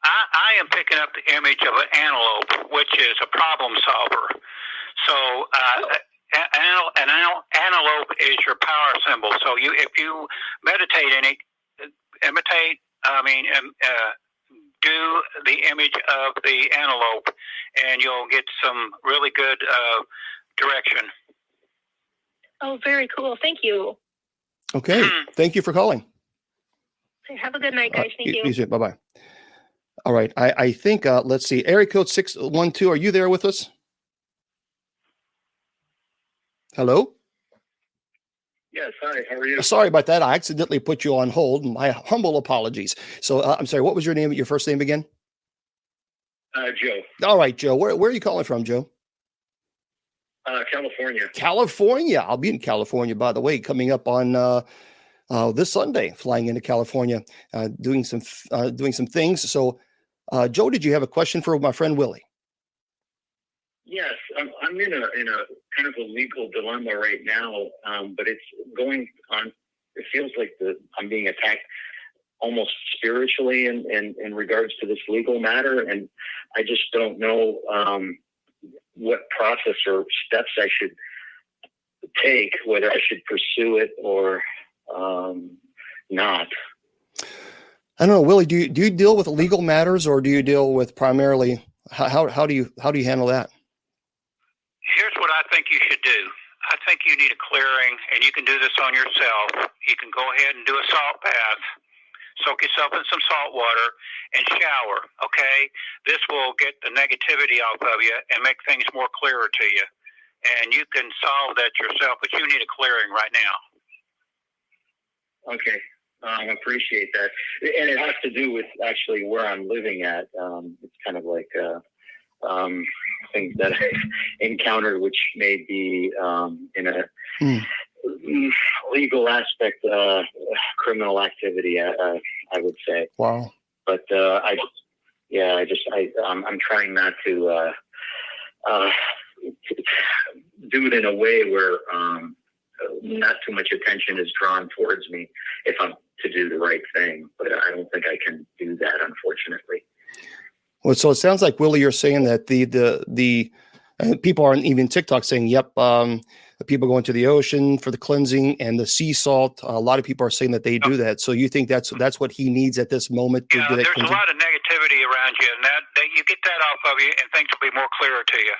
I am picking up the image of an antelope, which is a problem solver. So antelope is your power symbol. So if you meditate in it, do the image of the antelope, and you'll get some really good direction. Oh, very cool. Thank you. Okay. Thank you for calling. Have a good night, guys. Thank you. You too. Bye-bye. All right. I think, let's see. Area code 612. Are you there with us? Hello? Yes, hi, how are you? Sorry about that. I accidentally put you on hold. My humble apologies. So I'm sorry. What was your name? Your first name again? Joe, All right, Joe. Where are you calling from, Joe? California. California. I'll be in California, by the way, coming up on this Sunday, flying into California, doing some things. So, Joe, did you have a question for my friend Willie? Yes, I'm in a kind of a legal dilemma right now, but it's going on. It feels like I'm being attacked almost spiritually in regards to this legal matter, and I just don't know what process or steps I should take, whether I should pursue it or not. I don't know, Willie. Do you deal with legal matters, or do you deal with primarily how do you handle that? Here's what I think you should do. I think you need a clearing, and you can do this on yourself. You can go ahead and do a salt bath, soak yourself in some salt water, and shower, okay? This will get the negativity off of you and make things more clearer to you. And you can solve that yourself, but you need a clearing right now. Okay, I appreciate that. And it has to do with actually where I'm living at. It's kind of like things that I encountered, which may be in a legal aspect, criminal activity, I would say. Wow. But I'm trying not to do it in a way where not too much attention is drawn towards me if I'm to do the right thing. But I don't think I can do that, unfortunately. Well, so it sounds like, Willie, you're saying that the people aren't even TikTok saying, yep, people going to the ocean for the cleansing and the sea salt. A lot of people are saying that they do that. So you think that's what he needs at this moment to do that there's cleansing? a lot of negativity around you, and that you get that off of you, and things will be more clearer to you.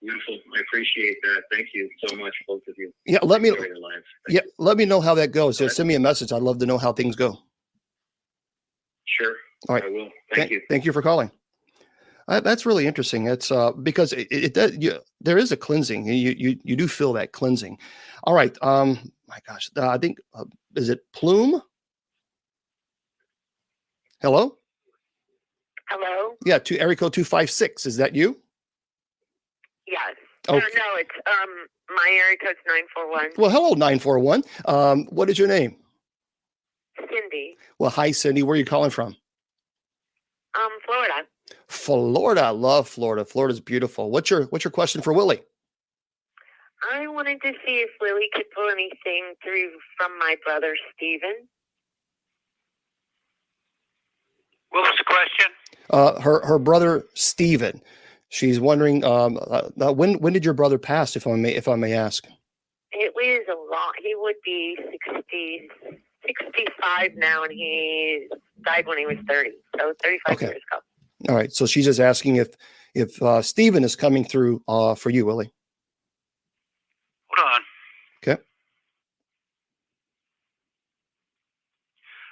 Beautiful. I appreciate that. Thank you so much, both of you. Yeah, let me know how that goes. Go ahead. Send me a message. I'd love to know how things go. Sure. All right. I will. Thank you. Thank you for calling. That's really interesting. It's because it does. There is a cleansing. You do feel that cleansing. All right. My gosh. I think is it Plume? Hello. Hello. Yeah. To area code 256. Is that you? Yes. Okay. No, it's my area code's 941. Well, hello, 941. What is your name? Cindy. Well, hi, Cindy. Where are you calling from? Florida. Florida. I love Florida. Florida's beautiful. What's your question for Willie? I wanted to see if Willie could pull anything through from my brother Stephen. What was the question? Her brother Stephen. She's wondering when did your brother pass, if I may ask? It was a lot. He would be 65 now, and he died when he was 30. So 35 years ago. All right. So she's just asking if Stephen is coming through for you, Willie. Hold on. Okay.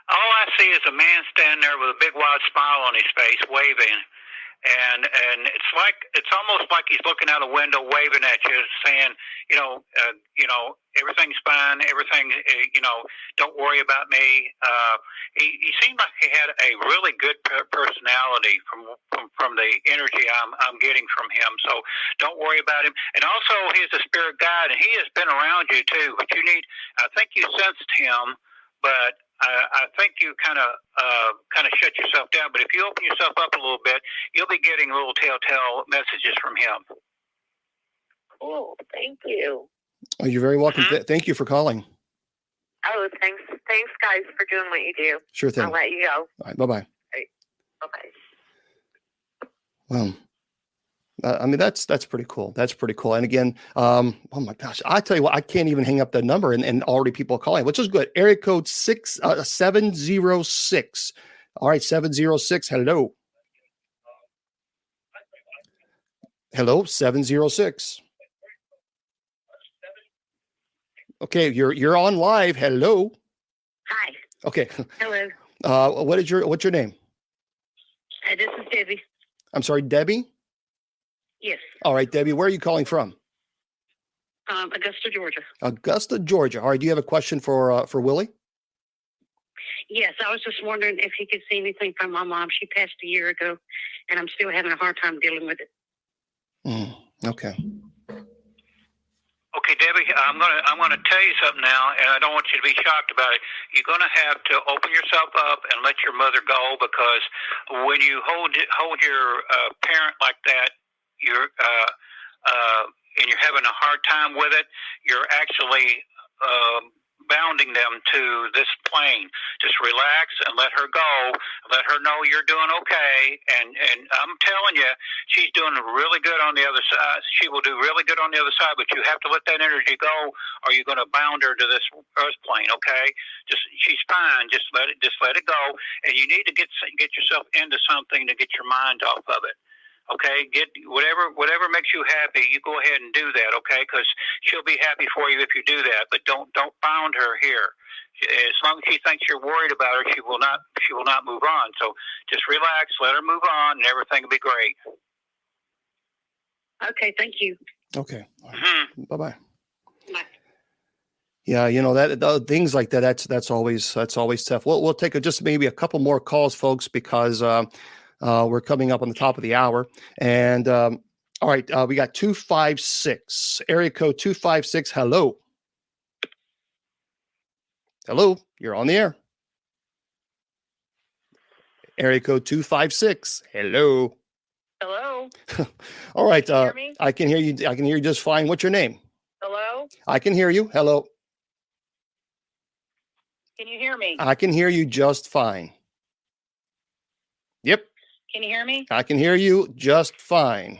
All I see is a man standing there with a big wide smile on his face, waving. And it's almost like he's looking out a window, waving at you, saying, everything's fine, everything, don't worry about me. He seemed like he had a really good personality from the energy I'm getting from him. So don't worry about him. And also, he's a spirit guide, and he has been around you too. But I think you sensed him, but I think you kind of shut yourself down. But if you open yourself up a little bit, you'll be getting little telltale messages from him. Cool. Thank you. Oh, you're very welcome. Thank you for calling. Oh, thanks, guys, for doing what you do. Sure thing. I'll let you go. All right. Bye-bye. Bye-bye. Well, I mean, that's pretty cool. That's pretty cool. And again, oh my gosh, I tell you what, I can't even hang up the number, and already people are calling, which is good. Area code 706. All right, 706. Hello. Hello, 706. Okay, you're on live. Hello. Hi. Okay. Hello. What's your name? This is Debbie. I'm sorry, Debbie. Yes. All right, Debbie, where are you calling from? Augusta, Georgia. Augusta, Georgia. All right, do you have a question for Willie? Yes, I was just wondering if he could see anything from my mom. She passed a year ago, and I'm still having a hard time dealing with it. Okay. Okay, Debbie, I'm gonna tell you something now, and I don't want you to be shocked about it. You're gonna have to open yourself up and let your mother go, because when you hold your parent like that, you're and you're having a hard time with it, you're actually bounding them to this plane. Just relax and let her go. Let her know you're doing okay. And I'm telling you, she's doing really good on the other side. She will do really good on the other side, but you have to let that energy go, or you're going to bound her to this earth plane. Okay? She's fine. Just let it go. And you need to get yourself into something to get your mind off of it. Okay, get whatever makes you happy. You go ahead and do that, okay? Because she'll be happy for you if you do that. But don't bound her here. As long as she thinks you're worried about her, she will not move on. So just relax, let her move on, and everything will be great. Okay, thank you. Okay. Mm-hmm. Bye-bye. Bye. Yeah, that things like that. That's always tough. We'll take just maybe a couple more calls, folks, because we're coming up on the top of the hour. And all right, we got 256, area code 256. Hello. Hello, you're on the air. Area code 256. Hello. Hello. All right. Can you hear me? I can hear you. I can hear you just fine. What's your name? Hello. I can hear you. Hello. Can you hear me? I can hear you just fine. Yep. Can you hear me? I can hear you just fine.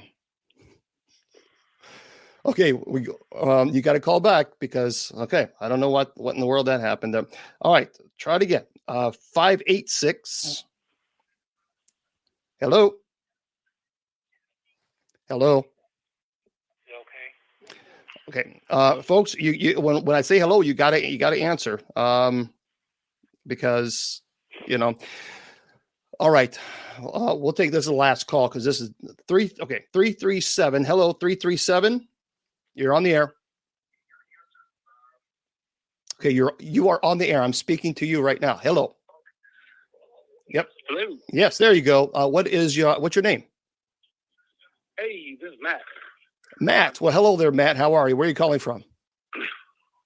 Okay, you got to call back because I don't know what in the world that happened. All right, try it again. 586. Hello. Hello. Okay, folks, you when I say hello, you gotta answer, because All right, we'll take this as the last call because this is 337. Hello, 337. You're on the air. Okay, you are on the air. I'm speaking to you right now. Hello. Yep. Hello. Yes, there you go. What's your name? Hey, this is Matt. Matt. Well, hello there, Matt. How are you? Where are you calling from?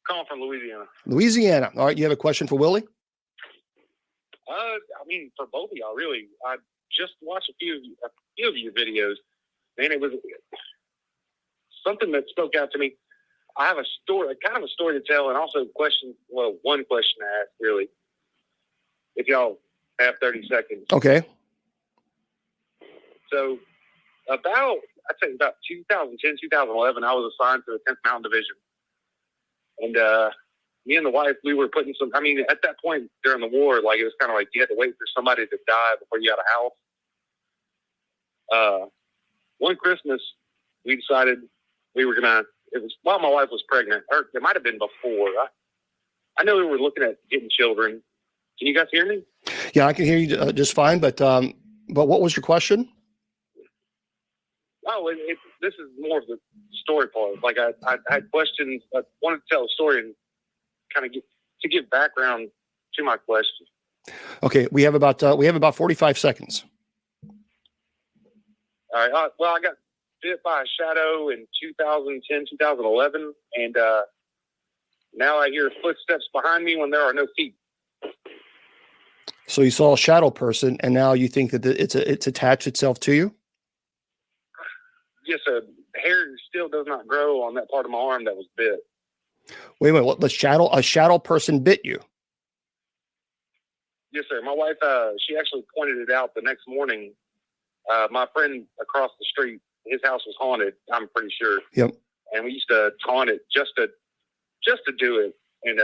Calling from Louisiana. Louisiana. All right. You have a question for Willie? I mean, for both of y'all, really. I just watched a few of your videos, and it was something that spoke out to me. I have a story, kind of a story to tell, and also one question to ask, really. If y'all have 30 seconds. Okay. So, about 2010, 2011, I was assigned to the 10th Mountain Division. And me and the wife, we were putting at that point during the war, it was kind of like you had to wait for somebody to die before you got a house. One Christmas, we decided we were it was while my wife was pregnant, or it might have been before. I know we were looking at getting children. Can you guys hear me? Yeah, I can hear you just fine. But what was your question? Oh, this is more of the story part. I had questions. I wanted to tell a story and kind of give background to my question. Okay, we have about 45 seconds. All right. Well, I got bit by a shadow in 2010, 2011, and now I hear footsteps behind me when there are no feet. So you saw a shadow person, and now you think that it's attached itself to you? Yes, sir. Hair still does not grow on that part of my arm that was bit. Wait a minute. What? A shadow person bit you? Yes, sir. My wife, she actually pointed it out the next morning. My friend across the street, his house was haunted. I'm pretty sure. Yep. And we used to taunt it just to do it. And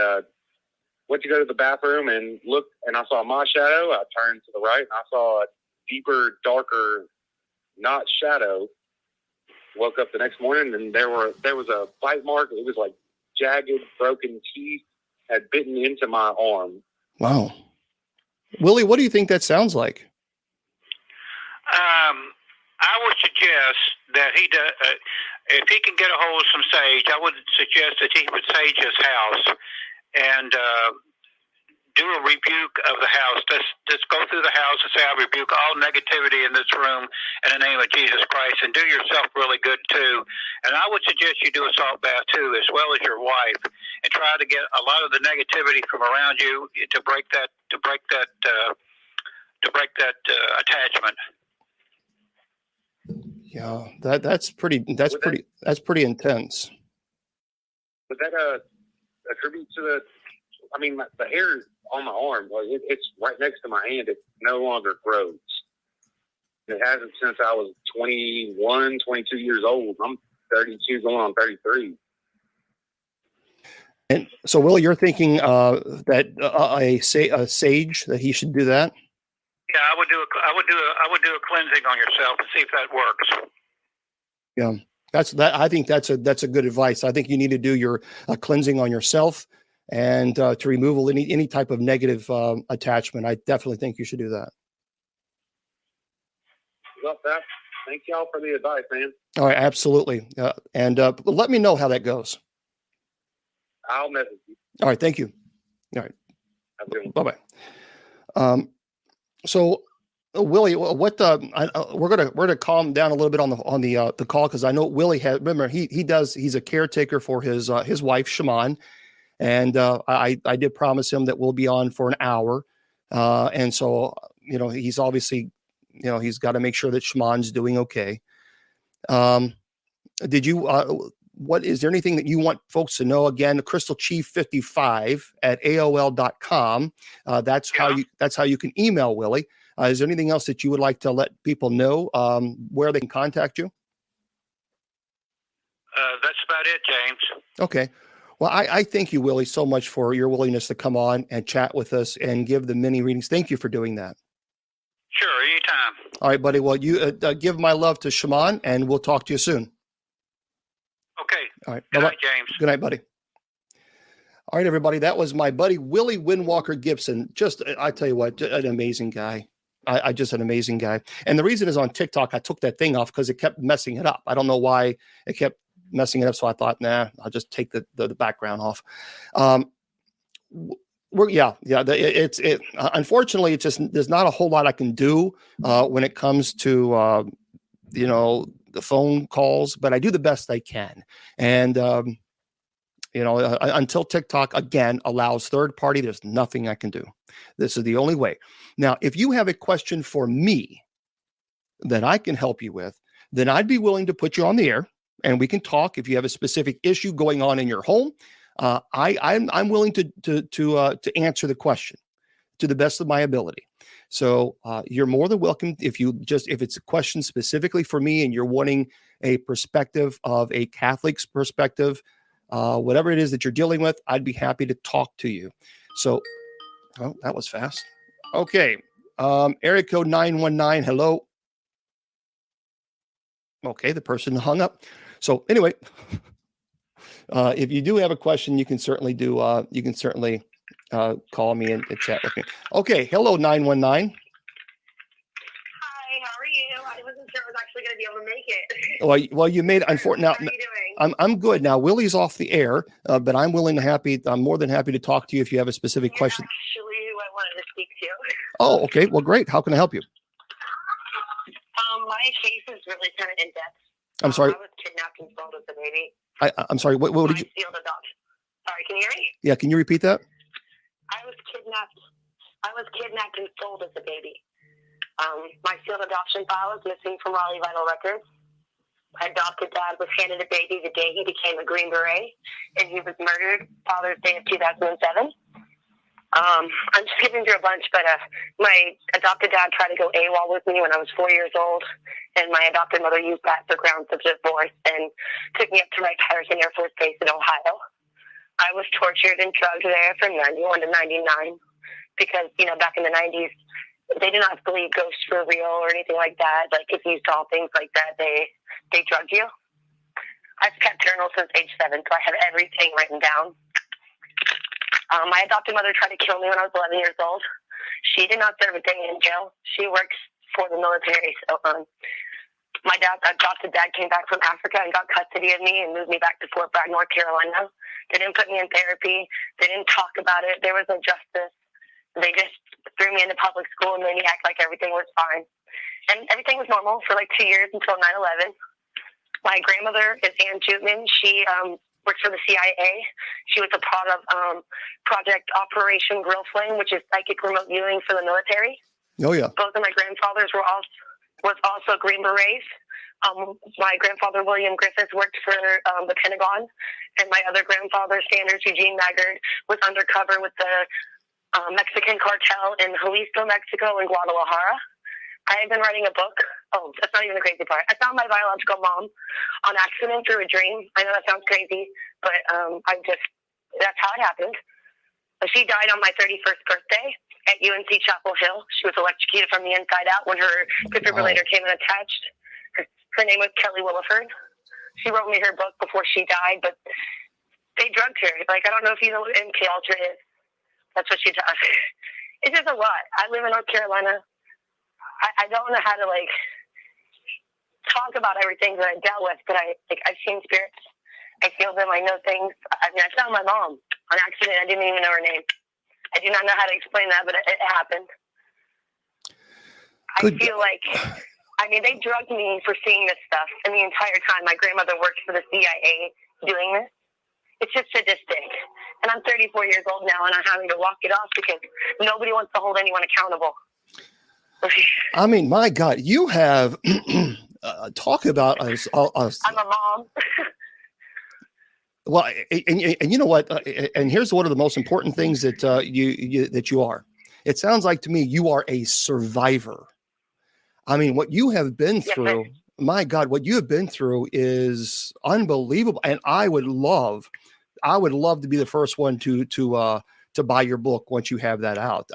went to go to the bathroom and look, and I saw my shadow. I turned to the right, and I saw a deeper, darker, not shadow. Woke up the next morning, and there was a bite mark. It was like jagged, broken teeth had bitten into my arm. Wow. Willie, what do you think that sounds like? I would suggest that he does, if he can get a hold of some sage, I would suggest that he would sage his house and do a rebuke of the house. Just go through the house and say, I rebuke all negativity in this room in the name of Jesus Christ, and do yourself really good too. And I would suggest you do a salt bath too, as well as your wife, and try to get a lot of the negativity from around you to break that attachment. Yeah, that's pretty intense. Would that attribute to the hair on my arm? It's right next to my hand. It no longer grows. It hasn't since I was 21, 22 years old. I'm 32, going on 33. And so, Willie, you're thinking that a sage, that he should do that? Yeah, I would do a cleansing on yourself and see if that works. Yeah, I think that's a good advice. I think you need to do your cleansing on yourself and to remove any type of negative attachment. I definitely think you should do that. Well, thank y'all for the advice, man. All right, absolutely. And let me know how that goes. I'll message you. All right, thank you. All right, bye bye. So, Willie, what we're gonna calm down a little bit on the call, because I know Willie remember he's a caretaker for his wife Shaman, and I did promise him that we'll be on for an hour, and so he's obviously he's got to make sure that Shaman's doing okay. Did you what is there anything that you want folks to know? Again, Crystal Chief 55 at AOL.com. That's how you can email Willie. Is there anything else that you would like to let people know where they can contact you? That's about it, James. Okay. Well, I thank you, Willie, so much for your willingness to come on and chat with us and give the mini readings. Thank you for doing that. Sure, anytime. All right, buddy. Well, you give my love to Shaman, and we'll talk to you soon. Okay. All right. Good night, James. Good night, buddy. All right, everybody. That was my buddy, Willie Windwalker Gibson. Just, I tell you what, an amazing guy. I just an amazing guy. And the reason is on TikTok, I took that thing off because it kept messing it up. I don't know why it kept messing it up. So I thought, nah, I'll just take the background off. Unfortunately, it's just, there's not a whole lot I can do when it comes to, the phone calls, but I do the best I can. And, until TikTok again allows third party, there's nothing I can do. This is the only way. Now, if you have a question for me that I can help you with, then I'd be willing to put you on the air and we can talk. If you have a specific issue going on in your home, I'm willing to answer the question to the best of my ability. So you're more than welcome. If it's a question specifically for me and you're wanting a perspective of a Catholic's perspective, whatever it is that you're dealing with, I'd be happy to talk to you. So, oh, that was fast. Okay. Area code 919. Hello. Okay. The person hung up. So anyway, if you do have a question, you can certainly call me and chat with me. Okay. Hello, 919. Hi, how are you? I wasn't sure I was actually going to be able to make it. Well, you made unfortunately. How are you doing? I'm good now. Willie's off the air, but I'm more than happy to talk to you if you have a specific question. Actually, who I wanted to speak to. Oh, okay. Well, great. How can I help you? My case is really kind of in depth. I'm sorry. I was kidnapped and sold as a baby. I'm sorry. What did you? Sealed adoption. Sorry, can you hear me? Yeah. Can you repeat that? I was kidnapped and sold as a baby. My sealed adoption file is missing from Raleigh Vital Records. My adopted dad was handed a baby the day he became a Green Beret, and he was murdered Father's Day of 2007. I'm just skipping through a bunch, but my adopted dad tried to go AWOL with me when I was 4 years old, and my adopted mother used that for grounds of divorce and took me up to Wright-Patterson Air Force Base in Ohio. I was tortured and drugged there from 91 to 99 because, back in the 90s, they did not believe ghosts were real or anything like that. Like, if you saw things like that, they drugged you. I've kept journals since age 7, so I have everything written down. My adopted mother tried to kill me when I was 11 years old. She did not serve a day in jail. She works for the military. So, my adopted dad came back from Africa and got custody of me and moved me back to Fort Bragg, North Carolina. They didn't put me in therapy. They didn't talk about it. There was no justice. They just threw me into public school and made me act like everything was fine. And everything was normal for like 2 years until 9/11. My grandmother is Ann Jutman. She works for the CIA. She was a part of Project Operation Grill Flame, which is psychic remote viewing for the military. Oh, yeah. Both of my grandfathers was also Green Berets. My grandfather, William Griffiths, worked for the Pentagon, and my other grandfather, Sanders Eugene Maggard, was undercover with the Mexican cartel in Jalisco, Mexico, and Guadalajara. I have been writing a book. Oh, that's not even the crazy part. I found my biological mom on accident through a dream. I know that sounds crazy, but that's how it happened. She died on my 31st birthday at UNC Chapel Hill. She was electrocuted from the inside out when her defibrillator came in attached. Her name was Kelly Williford. She wrote me her book before she died, but they drugged her. Like, I don't know if you know what MK Ultra is. That's what she does. It's just a lot. I live in North Carolina. I don't know how to, talk about everything that I dealt with, but I've seen spirits. I feel them. I know things. I found my mom on accident. I didn't even know her name. I do not know how to explain that, but it happened. I feel like, they drugged me for seeing this stuff. And the entire time, my grandmother worked for the CIA doing this. It's just sadistic. And I'm 34 years old now, and I'm having to walk it off because nobody wants to hold anyone accountable. My God, you have talk about us. I'm a mom. Well, and you know what? And here's one of the most important things that you are. It sounds like to me you are a survivor. What you have been through, my God, what you have been through is unbelievable. And I would love to be the first one to buy your book once you have that out.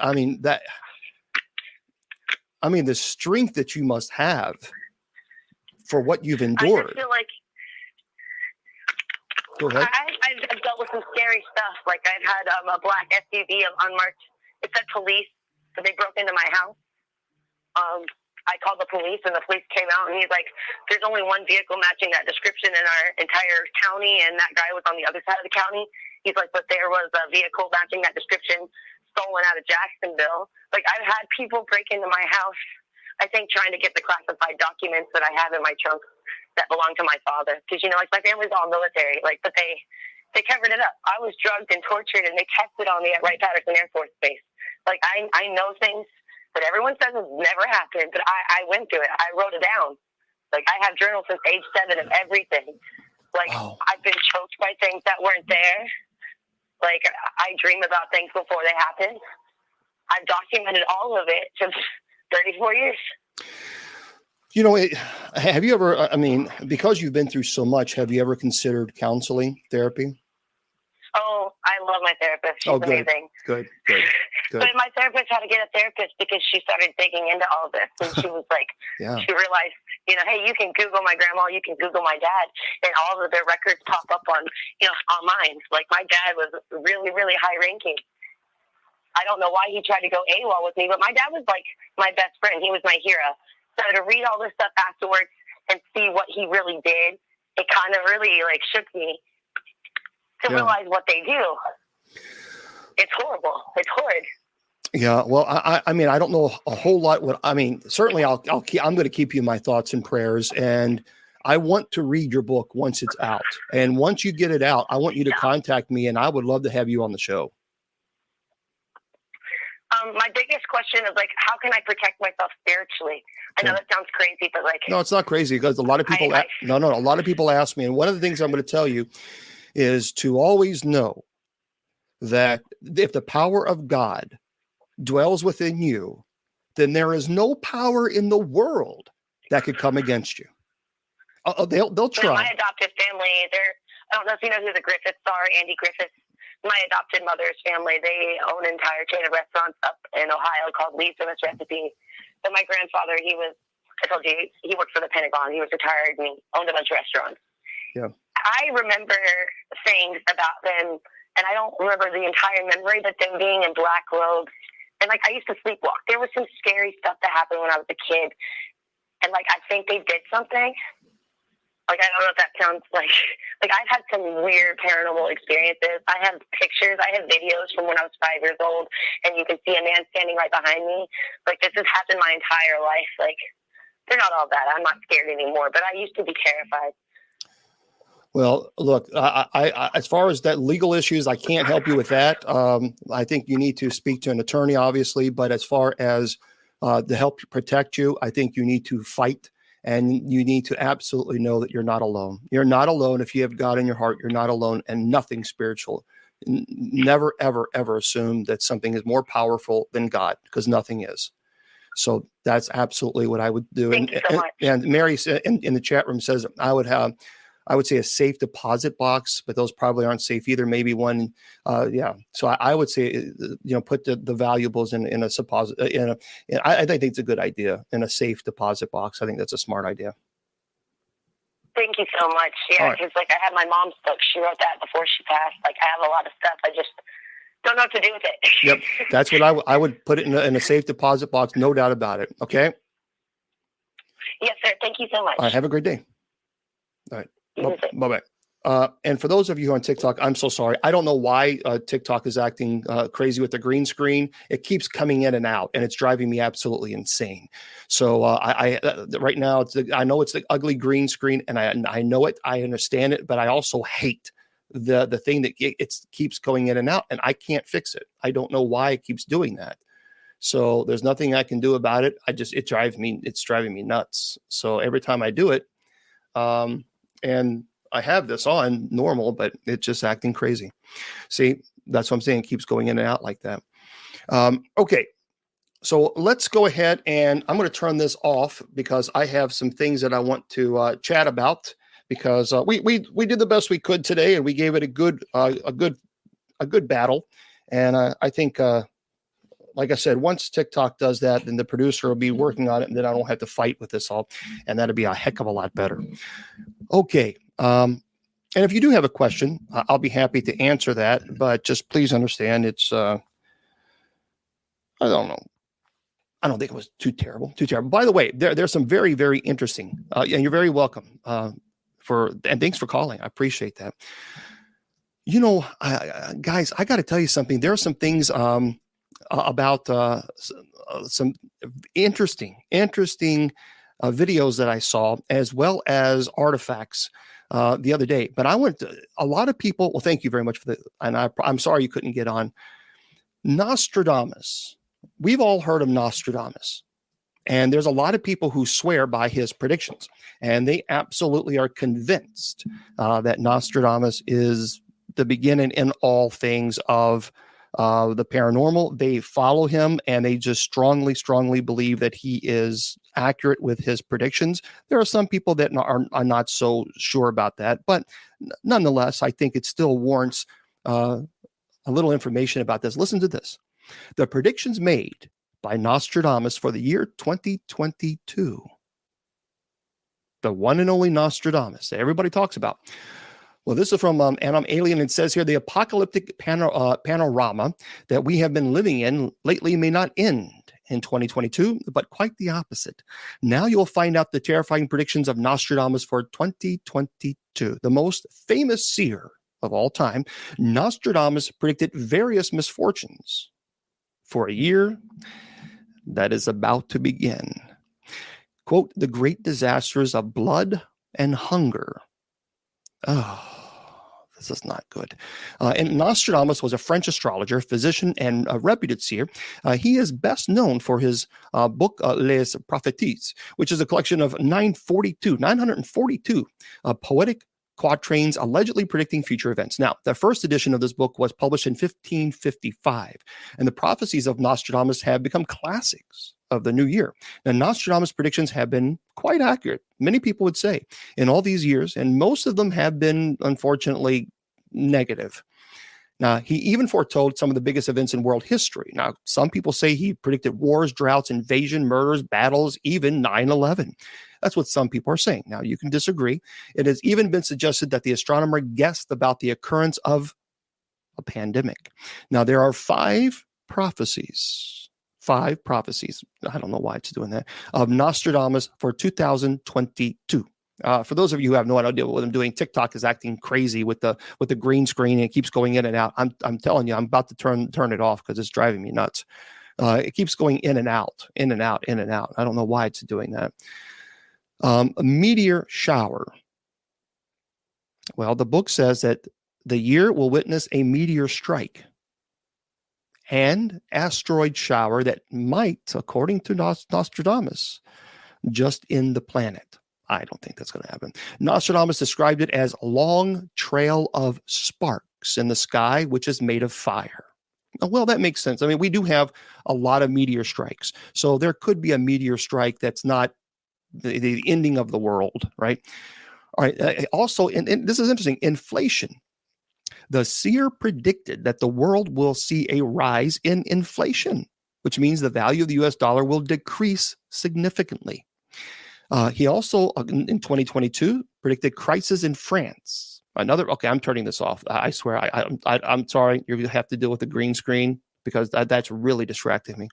The strength that you must have for what you've endured. I just feel like Go ahead. I've dealt with some scary stuff. Like, I've had a black SUV unmarked. It said police, but they broke into my house. I called the police, and the police came out, and he's like, there's only one vehicle matching that description in our entire county, and that guy was on the other side of the county. He's like, but there was a vehicle matching that description stolen out of Jacksonville. Like, I've had people break into my house, I think, trying to get the classified documents that I have in my trunk that belong to my father. Because, my family's all military, but they covered it up. I was drugged and tortured, and they tested on me at Wright-Patterson Air Force Base. Like, I know things that everyone says has never happened, but I went through it. I wrote it down. Like, I have journals since age 7 of everything. Like, wow. I've been choked by things that weren't there. Like, I dream about things before they happen. I've documented all of it since 34 years. Have you ever, because you've been through so much, have you ever considered counseling therapy? Oh, I love my therapist. She's amazing. Good. But my therapist had to get a therapist because she started digging into all this. And she was like, She realized, hey, you can Google my grandma, you can Google my dad, and all of their records pop up on mine. Like, my dad was really, really high ranking. I don't know why he tried to go AWOL with me, but my dad was like my best friend. He was my hero. So to read all this stuff afterwards and see what he really did, it kind of really shook me to realize what they do. It's horrible. It's horrid. Yeah. Well, I don't know a whole lot. Certainly I'm going to keep you in my thoughts and prayers, and I want to read your book once it's out. And once you get it out, I want you to contact me, and I would love to have you on the show. My biggest question is how can I protect myself spiritually? I know that sounds crazy, but no, it's not crazy, because a lot of people, a lot of people ask me. And one of the things I'm going to tell you is to always know that if the power of God dwells within you, then there is no power in the world that could come against you. They'll try. My adopted family, I don't know if you know who the Griffiths are, Andy Griffiths. My adopted mother's family, they own an entire chain of restaurants up in Ohio called Lee's Famous Recipe. So my grandfather, I told you, he worked for the Pentagon. He was retired and he owned a bunch of restaurants. Yeah. I remember things about them, and I don't remember the entire memory, but them being in black robes. And, like, I used to sleepwalk. There was some scary stuff that happened when I was a kid. And, like, I think they did something. Like, I don't know if that sounds like I've had some weird paranormal experiences. I have pictures, I have videos from when I was 5 years old, and you can see a man standing right behind me. Like, this has happened my entire life. Like, they're not all bad. I'm not scared anymore, but I used to be terrified. Well, look, I as far as that legal issues, I can't help you with that. I think you need to speak to an attorney, obviously, but as far as to help protect you, I think you need to fight. And you need to absolutely know that you're not alone. You're not alone. If you have God in your heart, you're not alone, and nothing spiritual. Never, ever, ever assume that something is more powerful than God, because nothing is. So that's absolutely what I would do. Thank you so much. And Mary in the chat room says I would say a safe deposit box, but those probably aren't safe either. Maybe one, yeah. So I would say, put the valuables in a deposit. I think it's a good idea in a safe deposit box. I think that's a smart idea. Thank you so much. Yeah, because I had my mom's book. She wrote that before she passed. Like, I have a lot of stuff. I just don't know what to do with it. Yep, that's what I would put it in a safe deposit box. No doubt about it. Okay. Yes, sir. Thank you so much. All right. Have a great day. All right. Bye-bye. And for those of you on TikTok, I'm so sorry. I don't know why TikTok is acting crazy with the green screen. It keeps coming in and out, and it's driving me absolutely insane. So I right now, I know it's the ugly green screen, and I know it. I understand it, but I also hate the thing that it keeps going in and out, and I can't fix it. I don't know why it keeps doing that. So there's nothing I can do about it. It's driving me nuts. So every time I do it, and I have this on normal, but it's just acting crazy. See, that's what I'm saying. It keeps going in and out like that. Okay. So let's go ahead, and I'm going to turn this off because I have some things that I want to chat about, because we did the best we could today, and we gave it a good battle. And I think, like I said, once TikTok does that, then the producer will be working on it, and then I don't have to fight with this all, and that'll be a heck of a lot better. Okay. And if you do have a question, I'll be happy to answer that, but just please understand it's, I don't know. I don't think it was too terrible. By the way, there's some very, very interesting, and you're very welcome, and thanks for calling. I appreciate that. Guys, I got to tell you something. There are some things, about some interesting videos that I saw, as well as artifacts the other day. But I went to a lot of people. Well, thank you very much for and I'm sorry you couldn't get on. Nostradamus. We've all heard of Nostradamus, and there's a lot of people who swear by his predictions, and they absolutely are convinced that Nostradamus is the beginning in all things of the paranormal. They follow him, and they just strongly believe that he is accurate with his predictions. There are some people that are not so sure about that, but nonetheless, I think it still warrants a little information about this. Listen to this. The predictions made by Nostradamus for the year 2022. The one and only Nostradamus that everybody talks about. Well, this is from Anam Alien. It says here, the apocalyptic panorama that we have been living in lately may not end in 2022, but quite the opposite. Now you'll find out the terrifying predictions of Nostradamus for 2022. The most famous seer of all time, Nostradamus predicted various misfortunes for a year that is about to begin. Quote, the great disasters of blood and hunger. Oh, this is not good. And Nostradamus was a French astrologer, physician, and a reputed seer. He is best known for his book, Les Prophéties, which is a collection of 942 poetic quatrains allegedly predicting future events. Now, the first edition of this book was published in 1555, and the prophecies of Nostradamus have become classics of the new year. Now, Nostradamus' predictions have been quite accurate, many people would say, in all these years, and most of them have been, unfortunately, negative. Now, he even foretold some of the biggest events in world history. Now, some people say he predicted wars, droughts, invasion, murders, battles, even 9/11. That's what some people are saying. Now, you can disagree. It has even been suggested that the astronomer guessed about the occurrence of a pandemic. Now, there are five prophecies. I don't know why it's doing that, of Nostradamus for 2022. For those of you who have no idea what I'm doing, TikTok is acting crazy with the green screen, and it keeps going in and out. I'm telling you, I'm about to turn it off because it's driving me nuts. It keeps going in and out, in and out, in and out. I don't know why it's doing that. A meteor shower. Well, the book says that the year will witness a meteor strike and asteroid shower that might, according to Nostradamus, just end the planet. I don't think that's going to happen. Nostradamus described it as a long trail of sparks in the sky, which is made of fire. Well, that makes sense. I mean, we do have a lot of meteor strikes. So there could be a meteor strike that's not the ending of the world, right? All right. Also, and this is interesting, inflation. The seer predicted that the world will see a rise in inflation, which means the value of the US dollar will decrease significantly. He also, in 2022, predicted crisis in France. Okay, I'm turning this off. I swear, I'm sorry. You're going to have to deal with the green screen because that's really distracting me.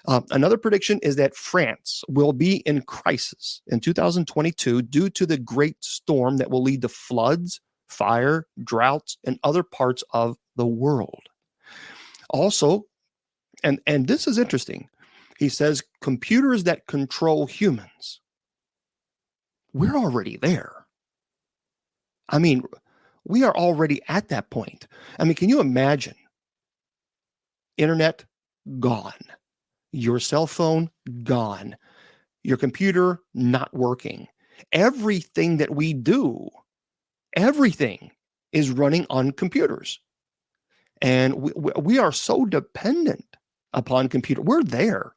Another prediction is that France will be in crisis in 2022 due to the great storm that will lead to floods, fire, droughts, and other parts of the world. Also, and this is interesting, he says computers that control humans. We're already there. I mean, we are already at that point. I mean, can you imagine? Internet gone. Your cell phone gone. Your computer not working. Everything that we do, everything is running on computers. And we are so dependent upon computer. We're there.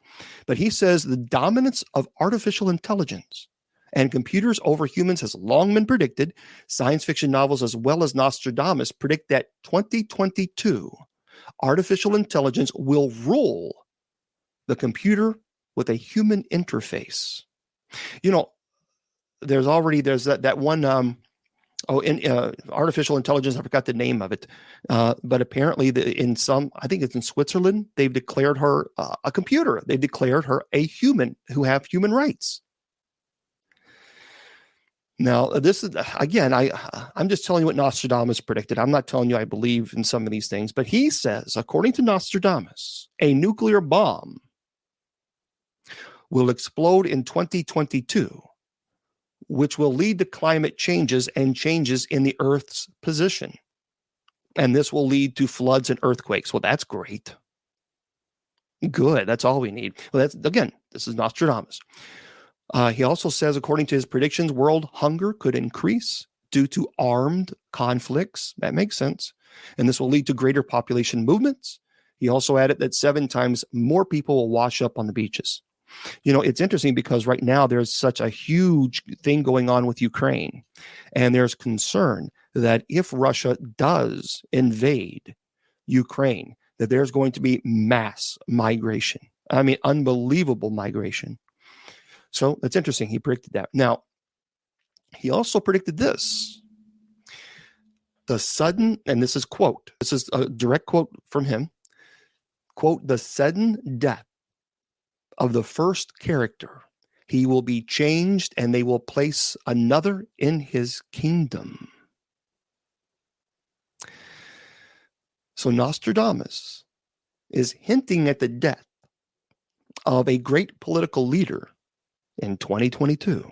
But he says the dominance of artificial intelligence and computers over humans has long been predicted. Science fiction novels as well as Nostradamus predict that 2022, artificial intelligence will rule the computer with a human interface. You know, there's that one, artificial intelligence, I forgot the name of it. But apparently I think it's in Switzerland, they've declared her a computer. They've declared her a human who have human rights. Now, this is, again, I'm just telling you what Nostradamus predicted. I'm not telling you I believe in some of these things, but he says, according to Nostradamus, a nuclear bomb will explode in 2022, which will lead to climate changes and changes in the Earth's position. And this will lead to floods and earthquakes. Well, that's great. Good. That's all we need. Well, this is Nostradamus. He also says, according to his predictions, world hunger could increase due to armed conflicts. That makes sense. And this will lead to greater population movements. He also added that 7 times more people will wash up on the beaches. You know, it's interesting because right now there's such a huge thing going on with Ukraine. And there's concern that if Russia does invade Ukraine, that there's going to be mass migration. I mean, unbelievable migration. So that's interesting. He predicted that. Now, he also predicted this. The sudden, and this is a direct quote from him, quote, the sudden death of the first character, he will be changed and they will place another in his kingdom. So Nostradamus is hinting at the death of a great political leader in 2022.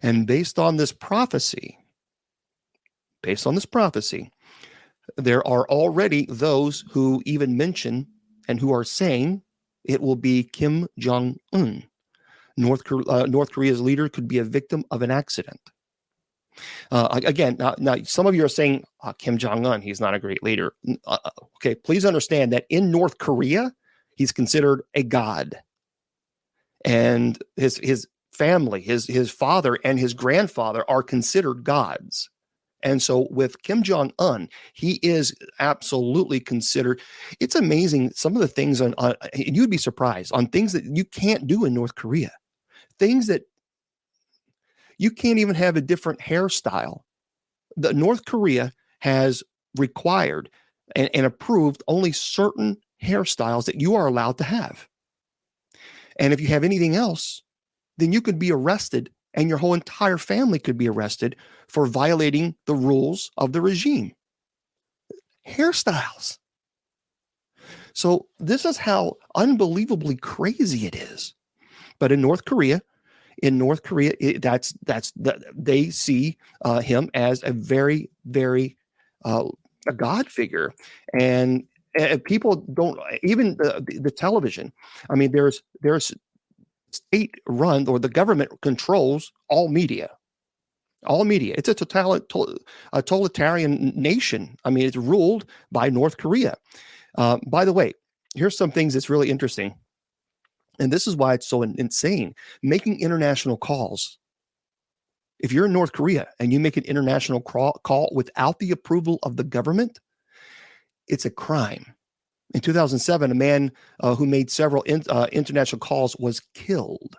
And based on this prophecy, there are already those who even mention and who are saying it will be Kim Jong-un. North Korea's leader could be a victim of an accident. Again, now some of you are saying Kim Jong-un, he's not a great leader. Okay, please understand that in North Korea, he's considered a god. And his family, his father and his grandfather are considered gods. And so with Kim Jong-un, he is absolutely considered. It's amazing some of the things on you'd be surprised on things that you can't do in North Korea. Things that you can't even have a different hairstyle. The North Korea has required and approved only certain hairstyles that you are allowed to have. And if you have anything else, then you could be arrested and your whole entire family could be arrested for violating the rules of the regime. Hairstyles. So this is how unbelievably crazy it is. But in North Korea, they see him as a very, very a God figure. And people don't even the television. I mean, there's state run, or the government controls all media. All media. It's a totalitarian nation. I mean, it's ruled by North Korea. By the way, here's some things that's really interesting. And this is why it's so insane. Making international calls. If you're in North Korea and you make an international call without the approval of the government, it's a crime. In 2007, a man who made several international calls was killed.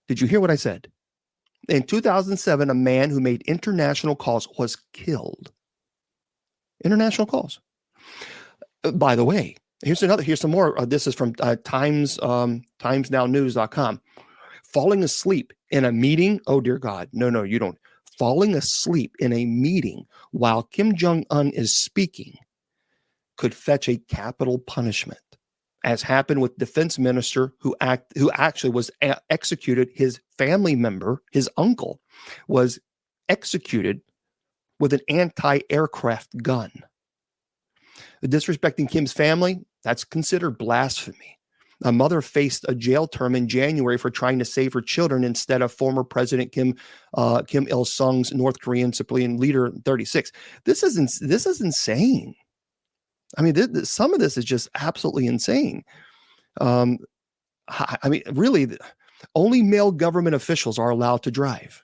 Did you hear what I said? In 2007, a man who made international calls was killed. International calls. By the way, here's some more. This is from timesnownews.com. Falling asleep in a meeting. Oh, dear God. No, you don't. Falling asleep in a meeting while Kim Jong-un is speaking could fetch a capital punishment, as happened with defense minister who actually was executed. His family member, his uncle, was executed with an anti-aircraft gun. Disrespecting Kim's family, that's considered blasphemy. A mother faced a jail term in January for trying to save her children instead of former President Kim Il-sung's North Korean civilian leader 36. This is insane. I mean, some of this is just absolutely insane. I mean, really, only male government officials are allowed to drive.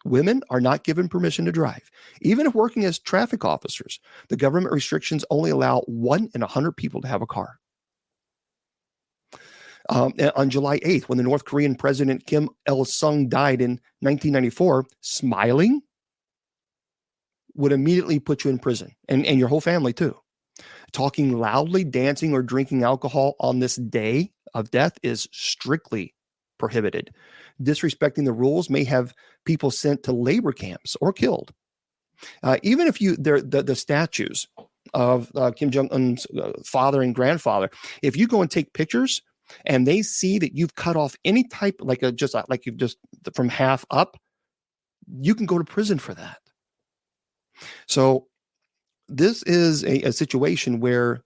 Women are not given permission to drive. Even if working as traffic officers, the government restrictions only allow 1 in 100 people to have a car. On July 8th, when the North Korean President Kim Il-sung died in 1994, smiling would immediately put you in prison, and your whole family too. Talking loudly, dancing, or drinking alcohol on this day of death is strictly prohibited. Disrespecting the rules may have people sent to labor camps or killed. Even if the statues of Kim Jong-un's father and grandfather, if you go and take pictures and they see that you've cut off any type, like you've just from half up, you can go to prison for that. So this is a situation where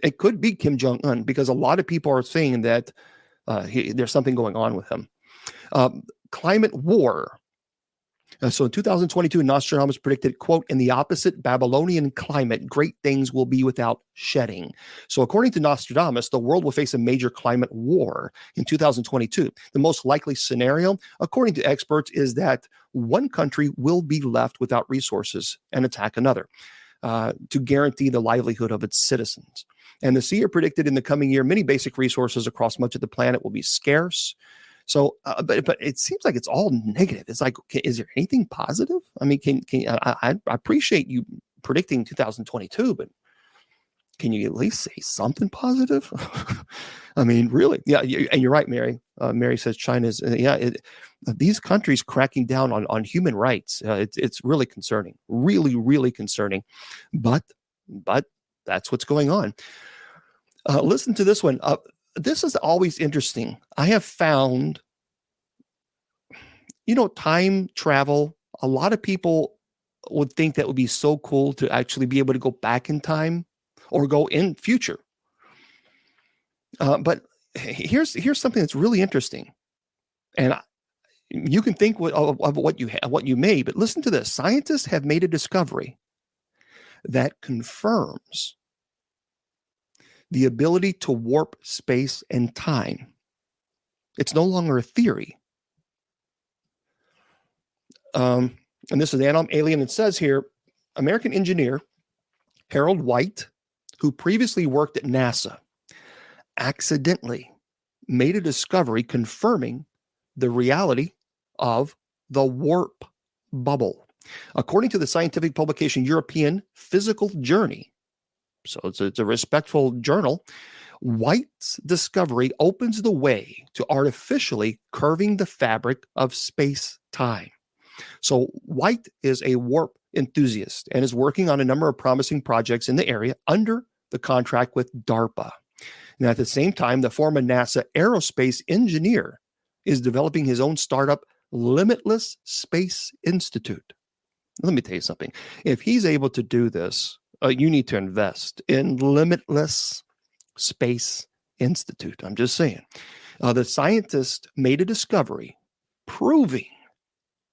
it could be Kim Jong-un, because a lot of people are saying that there's something going on with him. Climate war. So in 2022, Nostradamus predicted, quote, in the opposite Babylonian climate, great things will be without shedding. So according to Nostradamus, the world will face a major climate war in 2022. The most likely scenario, according to experts, is that one country will be left without resources and attack another to guarantee the livelihood of its citizens. And the seer predicted in the coming year, many basic resources across much of the planet will be scarce. So, but it seems like it's all negative. It's like, okay, is there anything positive? I mean, I appreciate you predicting 2022, but can you at least say something positive? I mean, really? Yeah, and you're right, Mary. Mary says China's, these countries cracking down on human rights. It's really concerning, really, really concerning. But that's what's going on. Listen to this one. This is always interesting. I have found, time travel, a lot of people would think that would be so cool to actually be able to go back in time or go in future. But here's something that's really interesting. And You can think of what you have, what you may, but listen to this. Scientists have made a discovery that confirms the ability to warp space and time. It's no longer a theory. And this is Alien. It says here, American engineer Harold White, who previously worked at NASA, accidentally made a discovery confirming the reality of the warp bubble. According to the scientific publication European Physical Journey, so it's a respectful journal, White's discovery opens the way to artificially curving the fabric of space-time. So White is a warp enthusiast and is working on a number of promising projects in the area under the contract with DARPA. And at the same time, the former NASA aerospace engineer is developing his own startup, Limitless Space Institute. Let me tell you something. If he's able to do this, you need to invest in Limitless Space Institute. I'm just saying. The scientist made a discovery proving,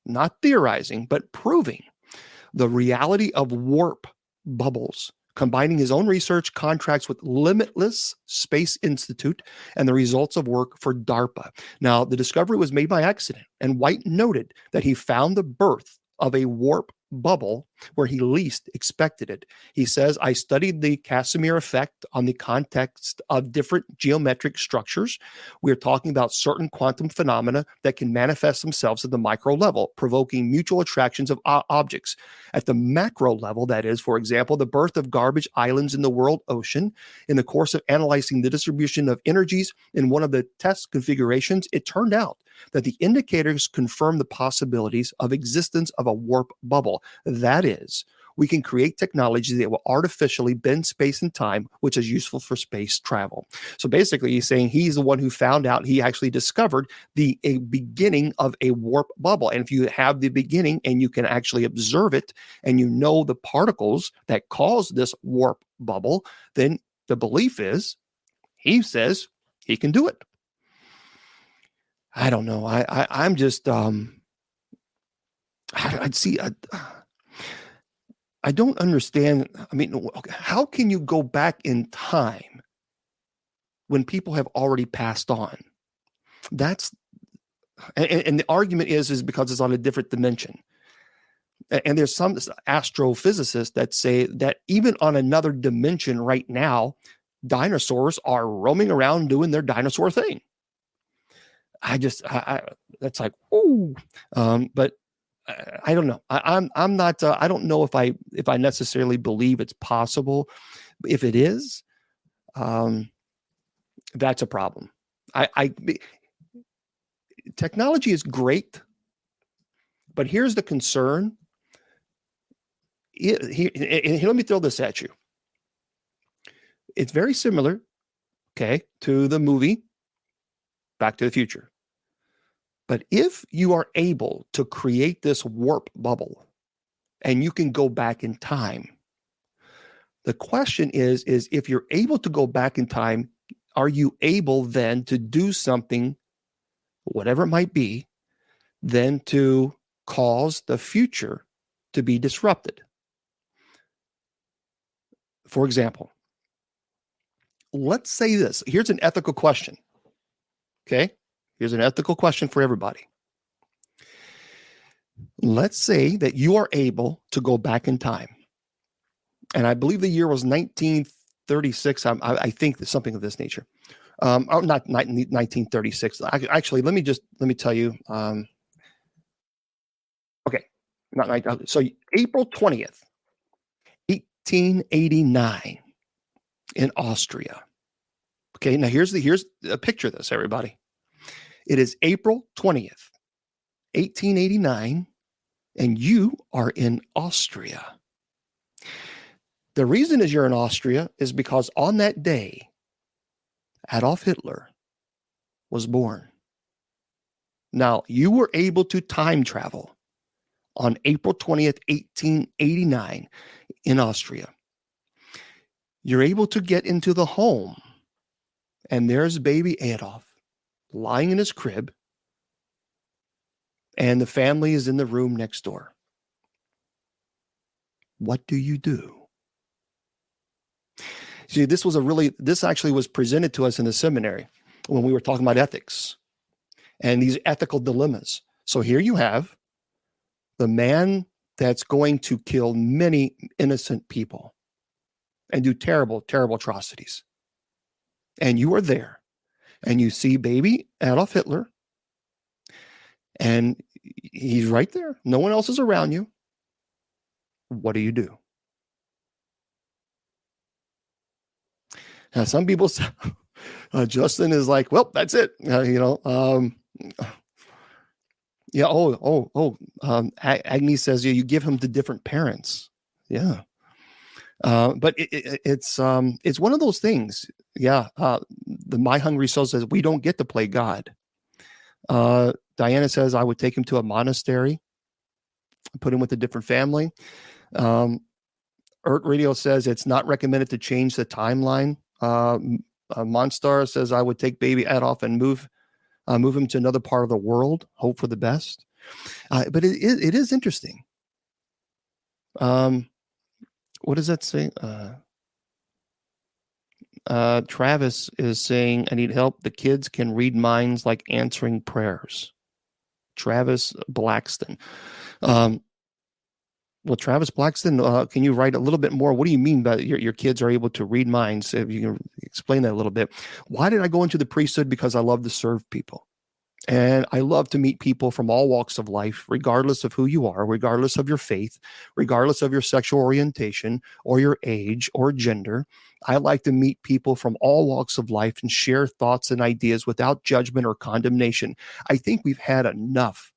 not theorizing, but proving the reality of warp bubbles, combining his own research contracts with Limitless Space Institute and the results of work for DARPA. Now, the discovery was made by accident, and White noted that he found the birth of a warp bubble where he least expected it. He says, I studied the Casimir effect on the context of different geometric structures. We're talking about certain quantum phenomena that can manifest themselves at the micro level, provoking mutual attractions of objects. At the macro level, that is, for example, the birth of garbage islands in the world ocean. In the course of analyzing the distribution of energies in one of the test configurations, it turned out that the indicators confirm the possibilities of existence of a warp bubble. That is, we can create technology that will artificially bend space and time, which is useful for space travel. So basically, he's saying he's the one who found out, he actually discovered the beginning of a warp bubble. And if you have the beginning and you can actually observe it and you know the particles that cause this warp bubble, then the belief is, he says, he can do it. I don't know. I'm just, I'd see, I don't understand. I mean, how can you go back in time when people have already passed on? That's, and the argument is because it's on a different dimension. And there's some astrophysicists that say that even on another dimension right now, dinosaurs are roaming around doing their dinosaur thing. That's like, ooh, but I don't know. I'm not. I don't know if I necessarily believe it's possible. If it is, that's a problem. Technology is great, but here's the concern. Here, let me throw this at you. It's very similar, okay, to the movie Back to the Future. But if you are able to create this warp bubble and you can go back in time, the question is if you're able to go back in time, are you able then to do something, whatever it might be, then to cause the future to be disrupted? For example, let's say this. Here's an ethical question. Okay? Here's an ethical question for everybody. Let's say that you are able to go back in time. And I believe the year was 1936. I think there's something of this nature. Not 1936. Actually, let me tell you. Okay. Not 19. So April 20th, 1889 in Austria. Okay. Now here's a picture of this, everybody. It is April 20th, 1889, and you are in Austria. The reason is you're in Austria is because on that day, Adolf Hitler was born. Now, you were able to time travel on April 20th, 1889 in Austria. You're able to get into the home, and there's baby Adolf lying in his crib, and the family is in the room next door. What do you do? See, this actually was presented to us in the seminary when we were talking about ethics and these ethical dilemmas. So here you have the man that's going to kill many innocent people and do terrible, terrible atrocities. And you are there and you see baby Adolf Hitler and he's right there. No one else is around you. What do you do? Now, some people say, Justin is like, well, that's it. Agnes says, you give him to different parents. Yeah. But it's one of those things. Yeah. The My Hungry Soul says, we don't get to play God. Diana says, I would take him to a monastery, put him with a different family. Earth Radio says it's not recommended to change the timeline. Monstar says, I would take baby Adolf and move him to another part of the world, hope for the best. But it is interesting. What does that say? Travis is saying, I need help. The kids can read minds like answering prayers. Travis Blackston. Well, Travis Blackston, can you write a little bit more? What do you mean by your kids are able to read minds? If you can explain that a little bit. Why did I go into the priesthood? Because I love to serve people. And I love to meet people from all walks of life, regardless of who you are, regardless of your faith, regardless of your sexual orientation or your age or gender. I like to meet people from all walks of life and share thoughts and ideas without judgment or condemnation. I think we've had enough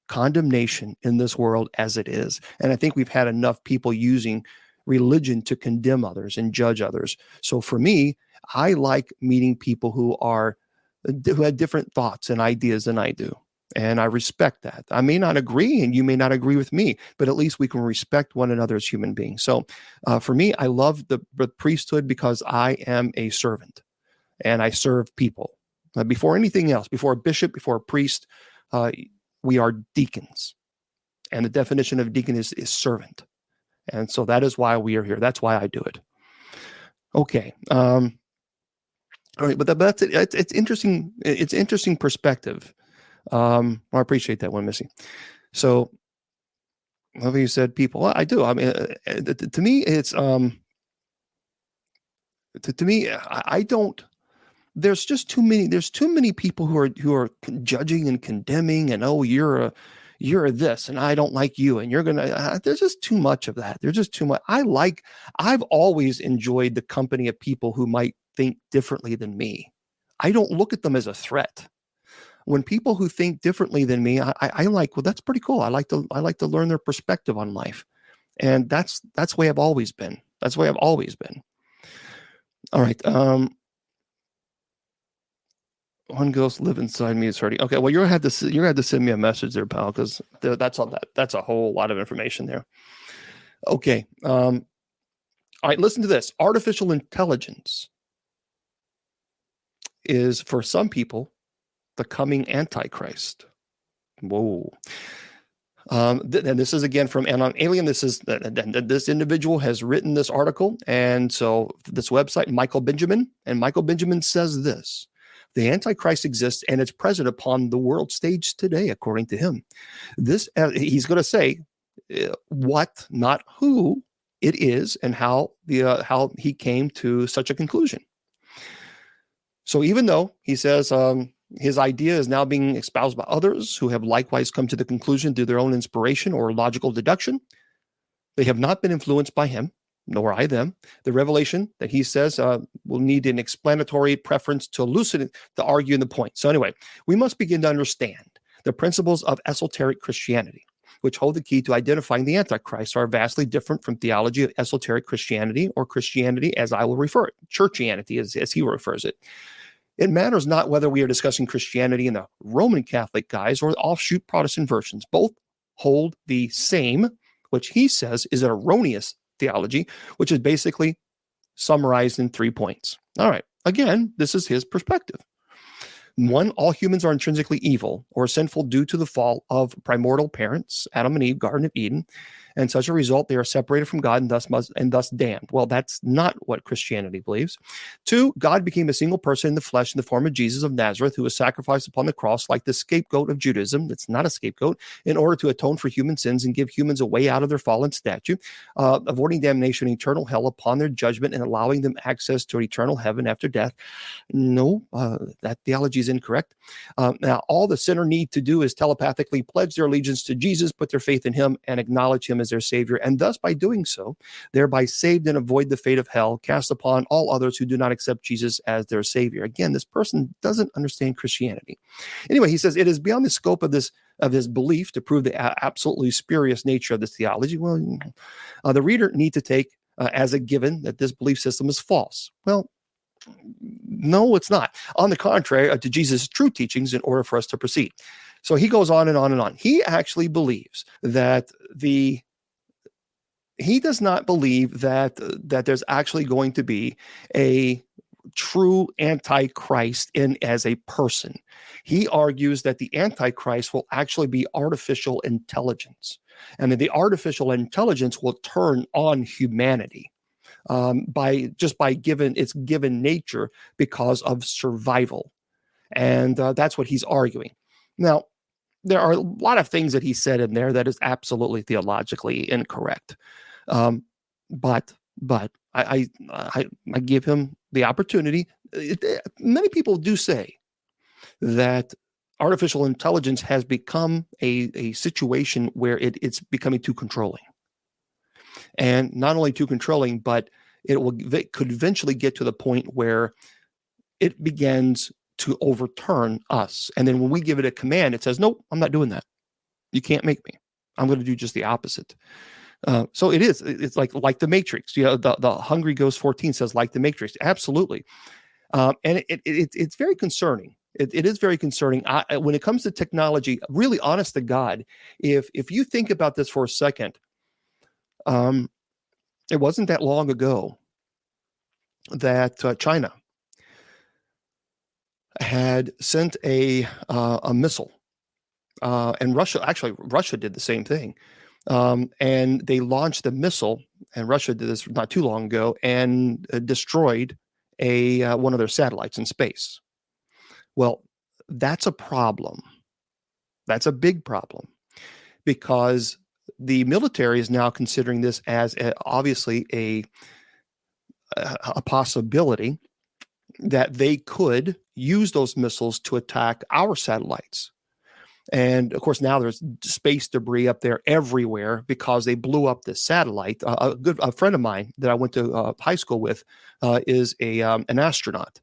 condemnation in this world as it is. And I think we've had enough people using religion to condemn others and judge others. So for me, I like meeting people who had different thoughts and ideas than I do. And I respect that. I may not agree and you may not agree with me, but at least we can respect one another as human beings. So for me, I love the priesthood because I am a servant and I serve people. Before anything else, before a bishop, before a priest, we are deacons. And the definition of deacon is servant. And so that is why we are here. That's why I do it. Okay. All right, but that's it. It's interesting. It's interesting perspective. I appreciate that one, Missy. So, love you said people. Well, I do. I mean, to me, it's to me, I don't. There's just too many. There's too many people who are judging and condemning, and you're this, and I don't like you, and you're gonna. There's just too much of that. There's just too much. I've always enjoyed the company of people who might think differently than me. I don't look at them as a threat. When people who think differently than me, I like, well, that's pretty cool. I like to learn their perspective on life. And that's the way I've always been. That's the way I've always been. All right. One ghost live inside me is hurting. Okay. Well, you're gonna have to send me a message there, pal, because that's a whole lot of information there. Okay. All right. Listen to this. Artificial intelligence is, for some people, the coming Antichrist. Whoa. And this is again from Anon Alien. This individual has written this article. And so this website, Michael Benjamin says this: the Antichrist exists and it's present upon the world stage today, according to him. This, he's going to say what, not who it is, and how he came to such a conclusion. So even though he says his idea is now being espoused by others who have likewise come to the conclusion through their own inspiration or logical deduction, they have not been influenced by him, nor I them. The revelation that he says will need an explanatory preference to elucidate, to argue in the point. So anyway, we must begin to understand the principles of esoteric Christianity, which hold the key to identifying the Antichrist, are vastly different from theology of esoteric Christianity, or Christianity as I will refer it, churchianity as he refers it. It matters not whether we are discussing Christianity in the Roman Catholic guise or the offshoot Protestant versions. Both hold the same, which he says is an erroneous theology, which is basically summarized in 3 points. All right. Again, this is his perspective. One, all humans are intrinsically evil or sinful due to the fall of primordial parents, Adam and Eve, Garden of Eden. And such a result, they are separated from God and thus damned. Well, that's not what Christianity believes. Two, God became a single person in the flesh in the form of Jesus of Nazareth, who was sacrificed upon the cross like the scapegoat of Judaism. It's not a scapegoat, in order to atone for human sins and give humans a way out of their fallen statue, avoiding damnation and eternal hell upon their judgment and allowing them access to an eternal heaven after death. No, that theology is incorrect. Now, all the sinner need to do is telepathically pledge their allegiance to Jesus, put their faith in him, and acknowledge him as their Savior, and thus by doing so, thereby saved and avoid the fate of hell cast upon all others who do not accept Jesus as their Savior. Again, this person doesn't understand Christianity. Anyway, he says it is beyond the scope of this belief to prove the absolutely spurious nature of this theology. Well, the reader need to take as a given that this belief system is false. Well, no, it's not. On the contrary, to Jesus' true teachings in order for us to proceed. So he goes on and on and on. He actually believes that he does not believe that there's actually going to be a true Antichrist as a person. He argues that the Antichrist will actually be artificial intelligence, and that the artificial intelligence will turn on humanity by its given nature because of survival. And that's what he's arguing. Now, there are a lot of things that he said in there that is absolutely theologically incorrect. But I give him the opportunity. Many people do say that artificial intelligence has become a situation where it's becoming too controlling. And not only too controlling, but it could eventually get to the point where it begins to overturn us. And then when we give it a command, it says, nope, I'm not doing that. You can't make me. I'm going to do just the opposite. So it's like the Matrix. You know, the Hungry Ghost 14 says, like the Matrix. Absolutely. And it's very concerning. It is very concerning. When it comes to technology, really honest to God, if you think about this for a second, it wasn't that long ago that China had sent a missile, and Russia did the same thing, and they launched the missile, and Russia did this not too long ago, and destroyed one of their satellites in space. Well, that's a problem. That's a big problem, because the military is now considering this as obviously a possibility that they could use those missiles to attack our satellites. And of course, now there's space debris up there everywhere because they blew up this satellite. A friend of mine that I went to high school with is an astronaut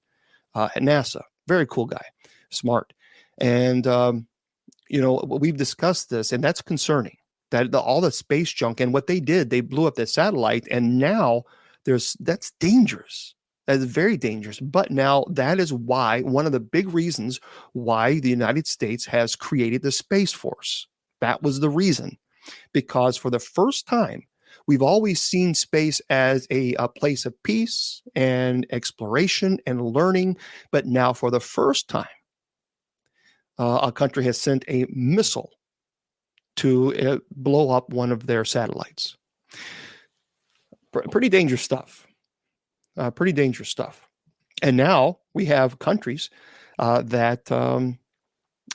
at NASA. Very cool guy, smart. And, we've discussed this, and that's concerning. That all the space junk, and what they did, they blew up the satellite, and now that's dangerous. That is very dangerous. But now that is why, one of the big reasons why the United States has created the Space Force. That was the reason, because for the first time, we've always seen space as a place of peace and exploration and learning. But now for the first time, a country has sent a missile to blow up one of their satellites. Pretty dangerous stuff. Pretty dangerous stuff. And now we have countries that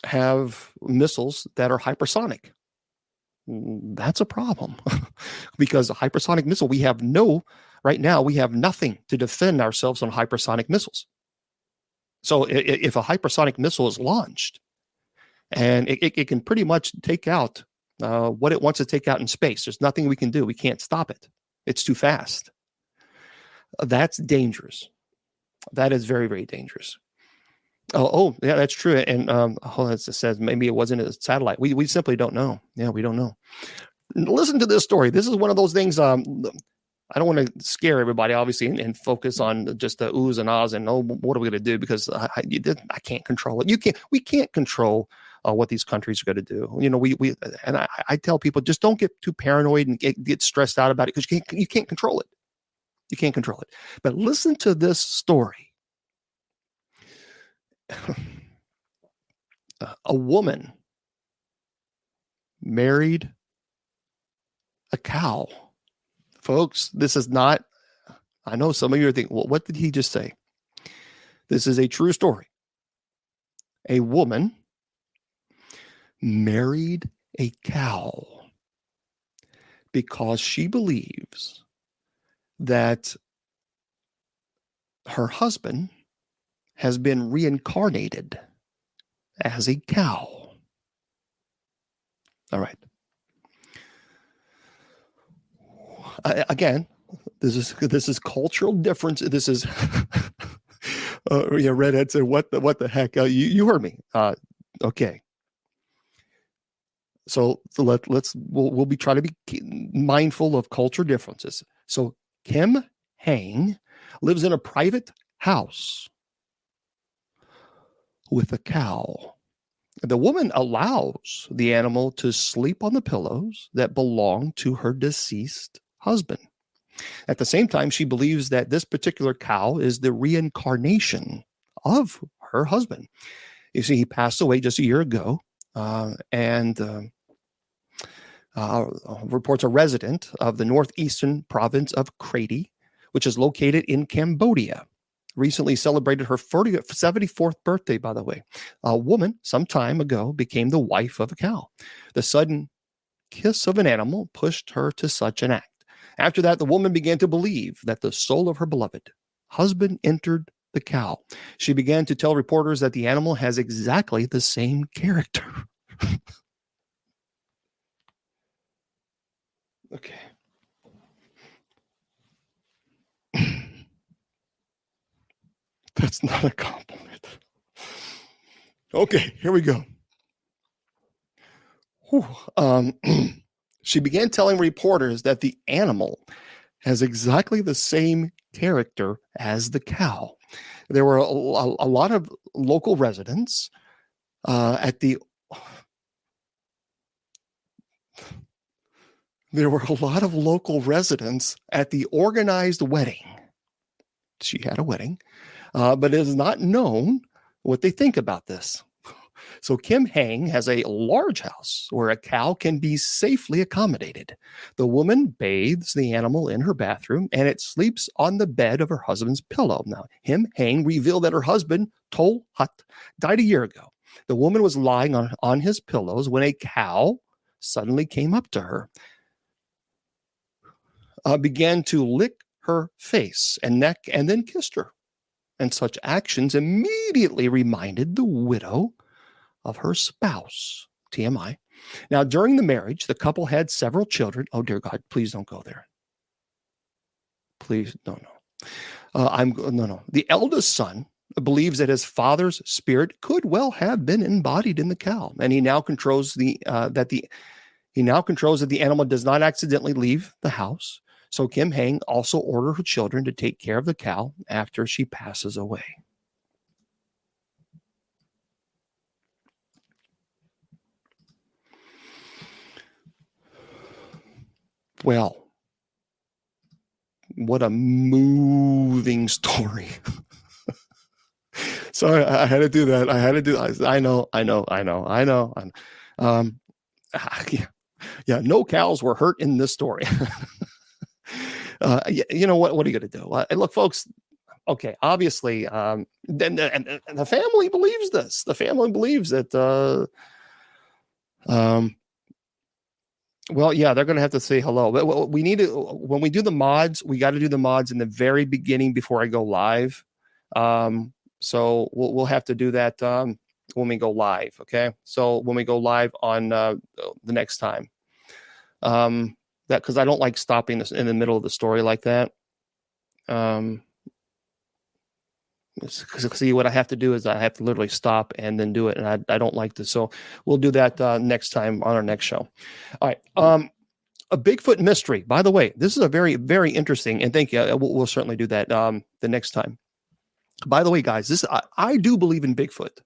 have missiles that are hypersonic. That's a problem because a hypersonic missile, right now, we have nothing to defend ourselves on hypersonic missiles. So if a hypersonic missile is launched, and it can pretty much take out what it wants to take out in space, there's nothing we can do. We can't stop it. It's too fast. That's dangerous. That is very, very dangerous. Oh, yeah, that's true. And it says maybe it wasn't a satellite. We simply don't know. Yeah, we don't know. Listen to this story. This is one of those things. I don't want to scare everybody, obviously, and focus on just the oohs and ahs and what are we going to do? Because I can't control it. We can't control what these countries are going to do. I tell people, just don't get too paranoid and get stressed out about it, because you can't control it. You can't control it. But listen to this story. A woman married a cow. Folks, this is not, I know some of you are thinking, well, what did he just say? This is a true story. A woman married a cow because she believes that her husband has been reincarnated as a cow. All right. Again, this is cultural difference. This is Redhead said, "What the heck?" You heard me. Okay. So we'll be trying to be mindful of culture differences. So Kim Hang lives in a private house with a cow. The woman allows the animal to sleep on the pillows that belong to her deceased husband. At the same time, she believes that this particular cow is the reincarnation of her husband. You see, he passed away just a year ago, and reports a resident of the northeastern province of Kratie, which is located in Cambodia, recently celebrated her 74th birthday, by the way. A woman some time ago became the wife of a cow. The sudden kiss of an animal pushed her to such an act. After that, the woman began to believe that the soul of her beloved husband entered the cow. She began to tell reporters that the animal has exactly the same character. Okay. That's not a compliment. Okay, here we go. She began telling reporters that the animal has exactly the same character as the cow. There were a lot of local residents There were a lot of local residents at the organized wedding. She had a wedding, but it is not known what they think about this. So Kim Hang has a large house where a cow can be safely accommodated. The woman bathes the animal in her bathroom, and it sleeps on the bed of her husband's pillow. Now, Kim Hang revealed that her husband, Tol Hut, died a year ago. The woman was lying on his pillows when a cow suddenly came up to her, began to lick her face and neck, and then kissed her. And such actions immediately reminded the widow of her spouse. TMI. Now, during the marriage, the couple had several children. Oh, dear God, please don't go there. Please, no. No. The eldest son believes that his father's spirit could well have been embodied in the cow, and he now controls that the animal does not accidentally leave the house. So Kim Hang also ordered her children to take care of the cow after she passes away. Well, what a moving story. Sorry, I had to do that. I know. Yeah, no cows were hurt in this story. You know what? What are you going to do? Look, folks. Okay, obviously, then the family believes this. The family believes that. Well, yeah, they're going to have to say hello. But we need to, when we do the mods, we got to do the mods in the very beginning before I go live. So we'll have to do that when we go live. Okay, so when we go live on the next time. That because I don't like stopping this in the middle of the story like that. See, what I have to do is I have to literally stop and then do it, and I don't like this. So we'll do that next time on our next show. All right. A Bigfoot mystery. By the way, this is a very, very interesting, and thank you. We'll certainly do that the next time. By the way, guys, I do believe in Bigfoot.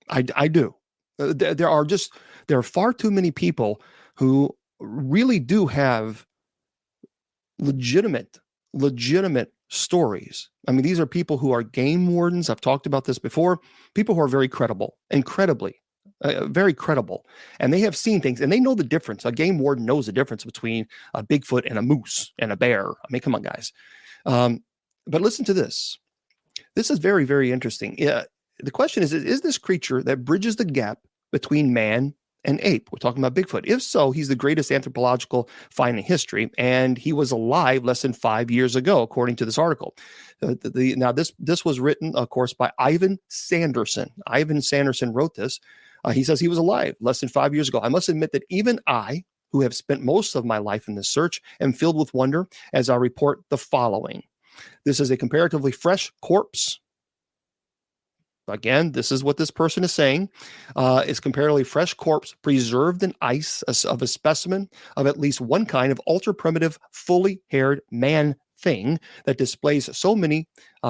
I do. There are far too many people who really do have legitimate stories. I mean, these are people who are game wardens. I've talked about this before. People who are very credible, very credible. And they have seen things and they know the difference. A game warden knows the difference between a Bigfoot and a moose and a bear. I mean, come on, guys. But listen to this. This is very, very interesting. The question is this creature that bridges the gap between man and ape? We're talking about Bigfoot. If so, he's the greatest anthropological find in history, and he was alive less than 5 years ago, according to this article. Now, this was written, of course, by Ivan Sanderson. Ivan Sanderson wrote this. He says he was alive less than 5 years ago. I must admit that even I, who have spent most of my life in this search, am filled with wonder as I report the following. This is a comparatively fresh corpse. Again, this is what this person is saying. It's comparatively fresh corpse preserved in ice of a specimen of at least one kind of ultra-primitive, fully haired man thing that displays so many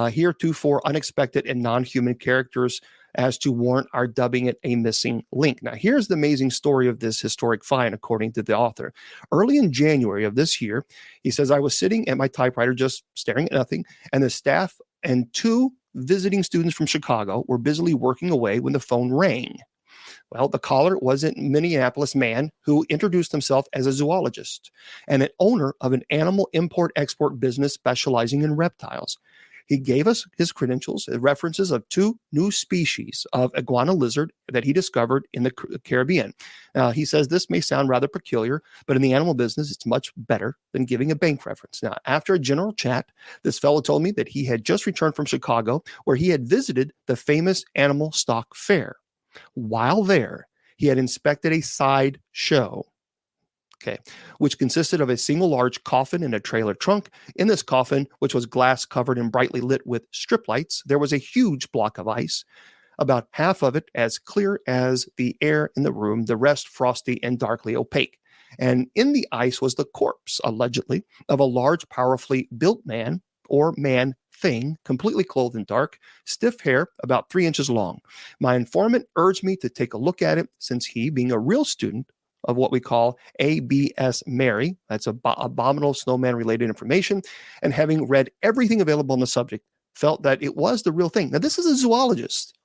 heretofore unexpected and non-human characters as to warrant our dubbing it a missing link. Now, here's the amazing story of this historic find, according to the author. Early in January of this year, he says, I was sitting at my typewriter just staring at nothing, and the staff and 2 visiting students from Chicago were busily working away when the phone rang. Well, the caller was a Minneapolis man who introduced himself as a zoologist and an owner of an animal import-export business specializing in reptiles. He gave us his credentials, references of 2 new species of iguana lizard that he discovered in the Caribbean. He says this may sound rather peculiar, but in the animal business, it's much better than giving a bank reference. Now, after a general chat, this fellow told me that he had just returned from Chicago, where he had visited the famous animal stock fair. While there, he had inspected a side show, which consisted of a single large coffin and a trailer trunk. In this coffin, which was glass covered and brightly lit with strip lights, there was a huge block of ice, about half of it as clear as the air in the room, the rest frosty and darkly opaque. And in the ice was the corpse, allegedly, of a large, powerfully built man or man thing, completely clothed in dark, stiff hair, about 3 inches long. My informant urged me to take a look at it, since he, being a real student of what we call ABS Mary, that's abominable snowman related information, and having read everything available on the subject, felt that it was the real thing. Now, this is a zoologist.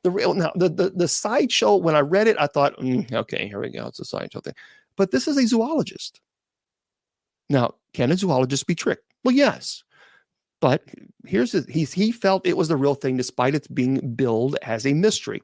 The sideshow, when I read it, I thought, okay, here we go. It's a sideshow thing. But this is a zoologist. Now, can a zoologist be tricked? Well, yes. But he felt it was the real thing, despite it being billed as a mystery.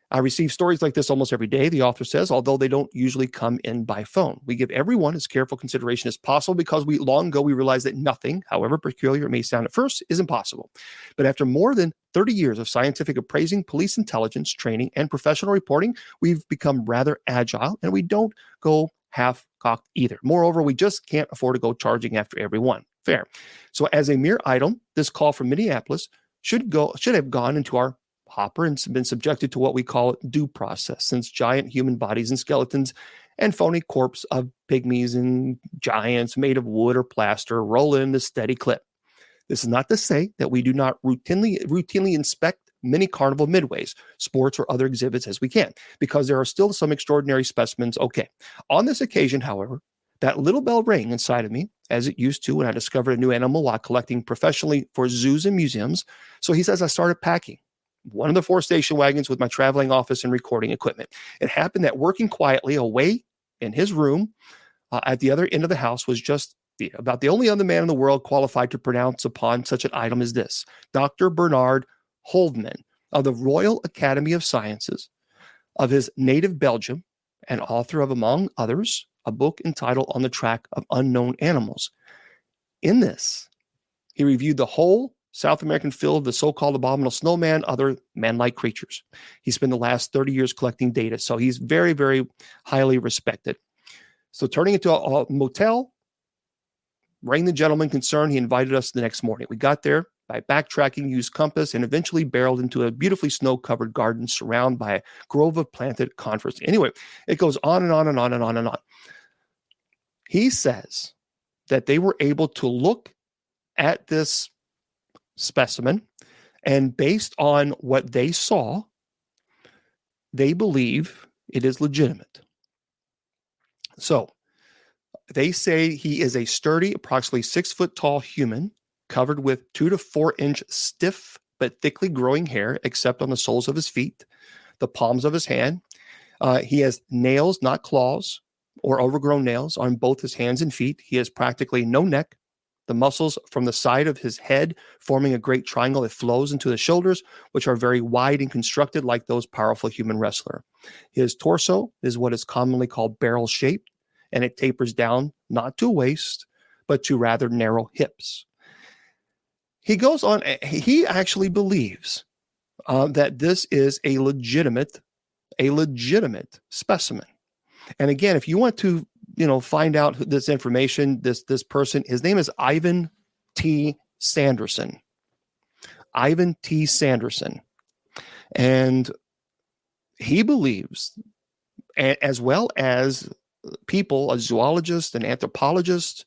I receive stories like this almost every day, the author says, although they don't usually come in by phone. We give everyone as careful consideration as possible because long ago we realized that nothing, however peculiar it may sound at first, is impossible. But after more than 30 years of scientific appraising, police intelligence, training, and professional reporting, we've become rather agile, and we don't go half-cocked either. Moreover, we just can't afford to go charging after everyone. Fair. So as a mere item, this call from Minneapolis should have gone into our hopper and been subjected to what we call due process, since giant human bodies and skeletons and phony corpse of pygmies and giants made of wood or plaster roll in a steady clip. This is not to say that we do not routinely inspect many carnival midways, sports, or other exhibits as we can, because there are still some extraordinary specimens. Okay. On this occasion, however, that little bell rang inside of me, as it used to when I discovered a new animal while collecting professionally for zoos and museums. So he says I started packing one of the 4 station wagons with my traveling office and recording equipment. It happened that working quietly away in his room at the other end of the house was just about the only other man in the world qualified to pronounce upon such an item as this, Dr. Bernard Holdman of the Royal Academy of Sciences of his native Belgium, and author of, among others, a book entitled On the Track of Unknown Animals. In this, he reviewed the whole South American field of the so-called abominable snowman, other man-like creatures. He spent the last 30 years collecting data, so he's very, very highly respected. So turning into a motel, rang the gentleman concerned. He invited us the next morning. We got there by backtracking, used compass, and eventually barreled into a beautifully snow-covered garden surrounded by a grove of planted conifers. Anyway, it goes on and on and on and on and on. He says that they were able to look at this specimen, and based on what they saw, they believe it is legitimate. So they say he is a sturdy, approximately 6 foot tall human covered with 2 to 4 inch stiff but thickly growing hair, except on the soles of his feet, the palms of his hand. He has nails, not claws, or overgrown nails on both his hands and feet. He has practically no neck. The muscles from the side of his head forming a great triangle that flows into the shoulders, which are very wide and constructed like those powerful human wrestler. His torso is what is commonly called barrel-shaped, and it tapers down not to waist, but to rather narrow hips. He goes on, he actually believes that this is a legitimate specimen. And again, if you want to, find out this information, this person, his name is Ivan T. Sanderson. Ivan T. Sanderson. And he believes, as well as people, a zoologist, an anthropologist,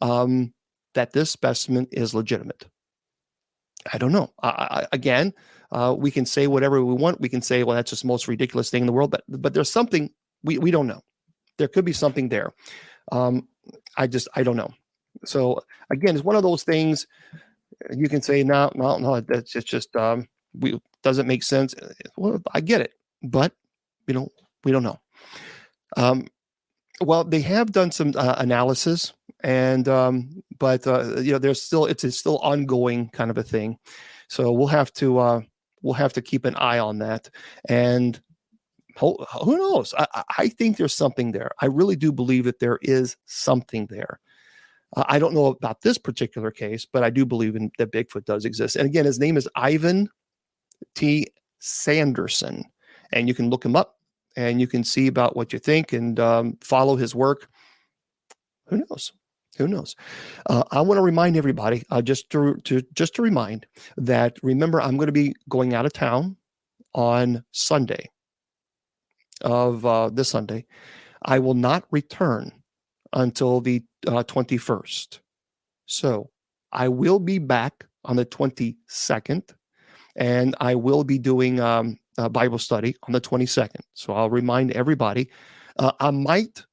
that this specimen is legitimate. I don't know. Again, we can say whatever we want. We can say, well, that's just the most ridiculous thing in the world. But there's something we don't know. There could be something there. I don't know. So again, it's one of those things you can say, no, that's just doesn't make sense. Well, I get it, but we don't know. Well, they have done some analysis, and but there's still it's still ongoing kind of a thing. So we'll have to keep an eye on that. And who knows? I think there's something there. I really do believe that there is something there. I don't know about this particular case, but I do believe that Bigfoot does exist. And again, his name is Ivan T. Sanderson, and you can look him up and you can see about what you think and follow his work. Who knows? Who knows? I want to remind everybody, just to remind that, remember, I'm going to be going out of town on Sunday of this Sunday. I will not return until the 21st. So I will be back on the 22nd, and I will be doing a Bible study on the 22nd. So I'll remind everybody. I might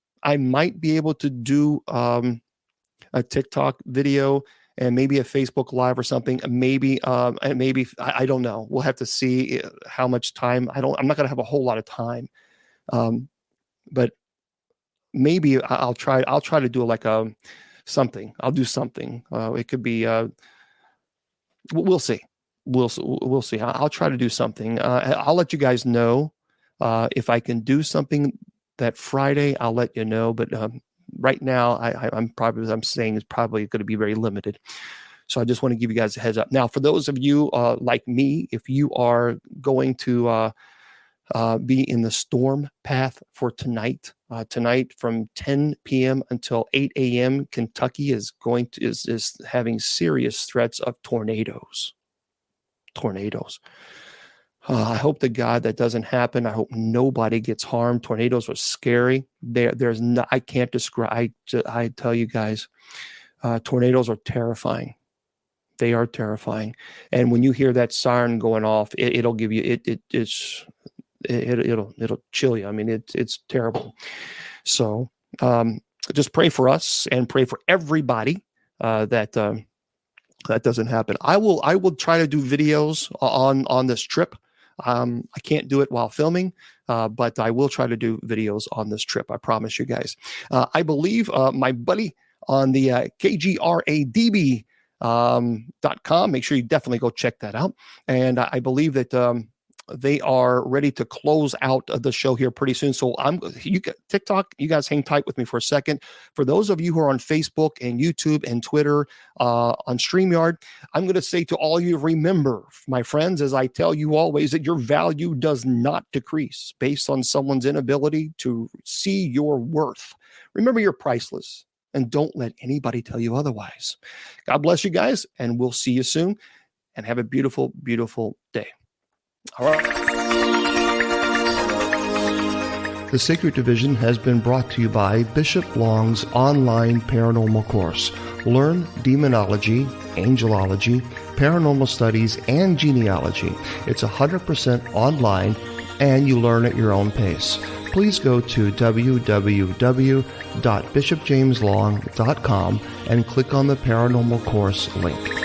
be able to do a TikTok video and maybe a Facebook Live or something. Maybe I don't know. We'll have to see how much time. I'm not going to have a whole lot of time, but maybe I'll try to do like something. I'll do something. It could be. We'll see. We'll see. I'll try to do something. I'll let you guys know if I can do something that Friday. I'll let you know. But right now, I'm saying it's probably going to be very limited. So I just want to give you guys a heads up. Now, for those of you like me, if you are going to be in the storm path for tonight from 10 p.m. until 8 a.m., Kentucky is having serious threats of tornadoes. I hope to God that doesn't happen. I hope nobody gets harmed. Tornadoes are scary. I can't describe. I tell you guys, tornadoes are terrifying. They are terrifying. And when you hear that siren going off, it'll give you it'll chill you. I mean, it's terrible. So just pray for us and pray for everybody that doesn't happen. I will try to do videos on this trip. I can't do it while filming, but I will try to do videos on this trip. I promise you guys. I believe my buddy on the KGRADB.com. Make sure you definitely go check that out. And I believe that they are ready to close out the show here pretty soon. So TikTok, you guys hang tight with me for a second. For those of you who are on Facebook and YouTube and Twitter, on StreamYard, I'm going to say to all of you, remember, my friends, as I tell you always, that your value does not decrease based on someone's inability to see your worth. Remember, you're priceless, and don't let anybody tell you otherwise. God bless you guys, and we'll see you soon, and have a beautiful, beautiful day. All right. The Sacred Division has been brought to you by Bishop Long's online paranormal course. Learn demonology, angelology, paranormal studies, and genealogy. It's 100% online, and you learn at your own pace. Please go to www.bishopjameslong.com and click on the paranormal course link.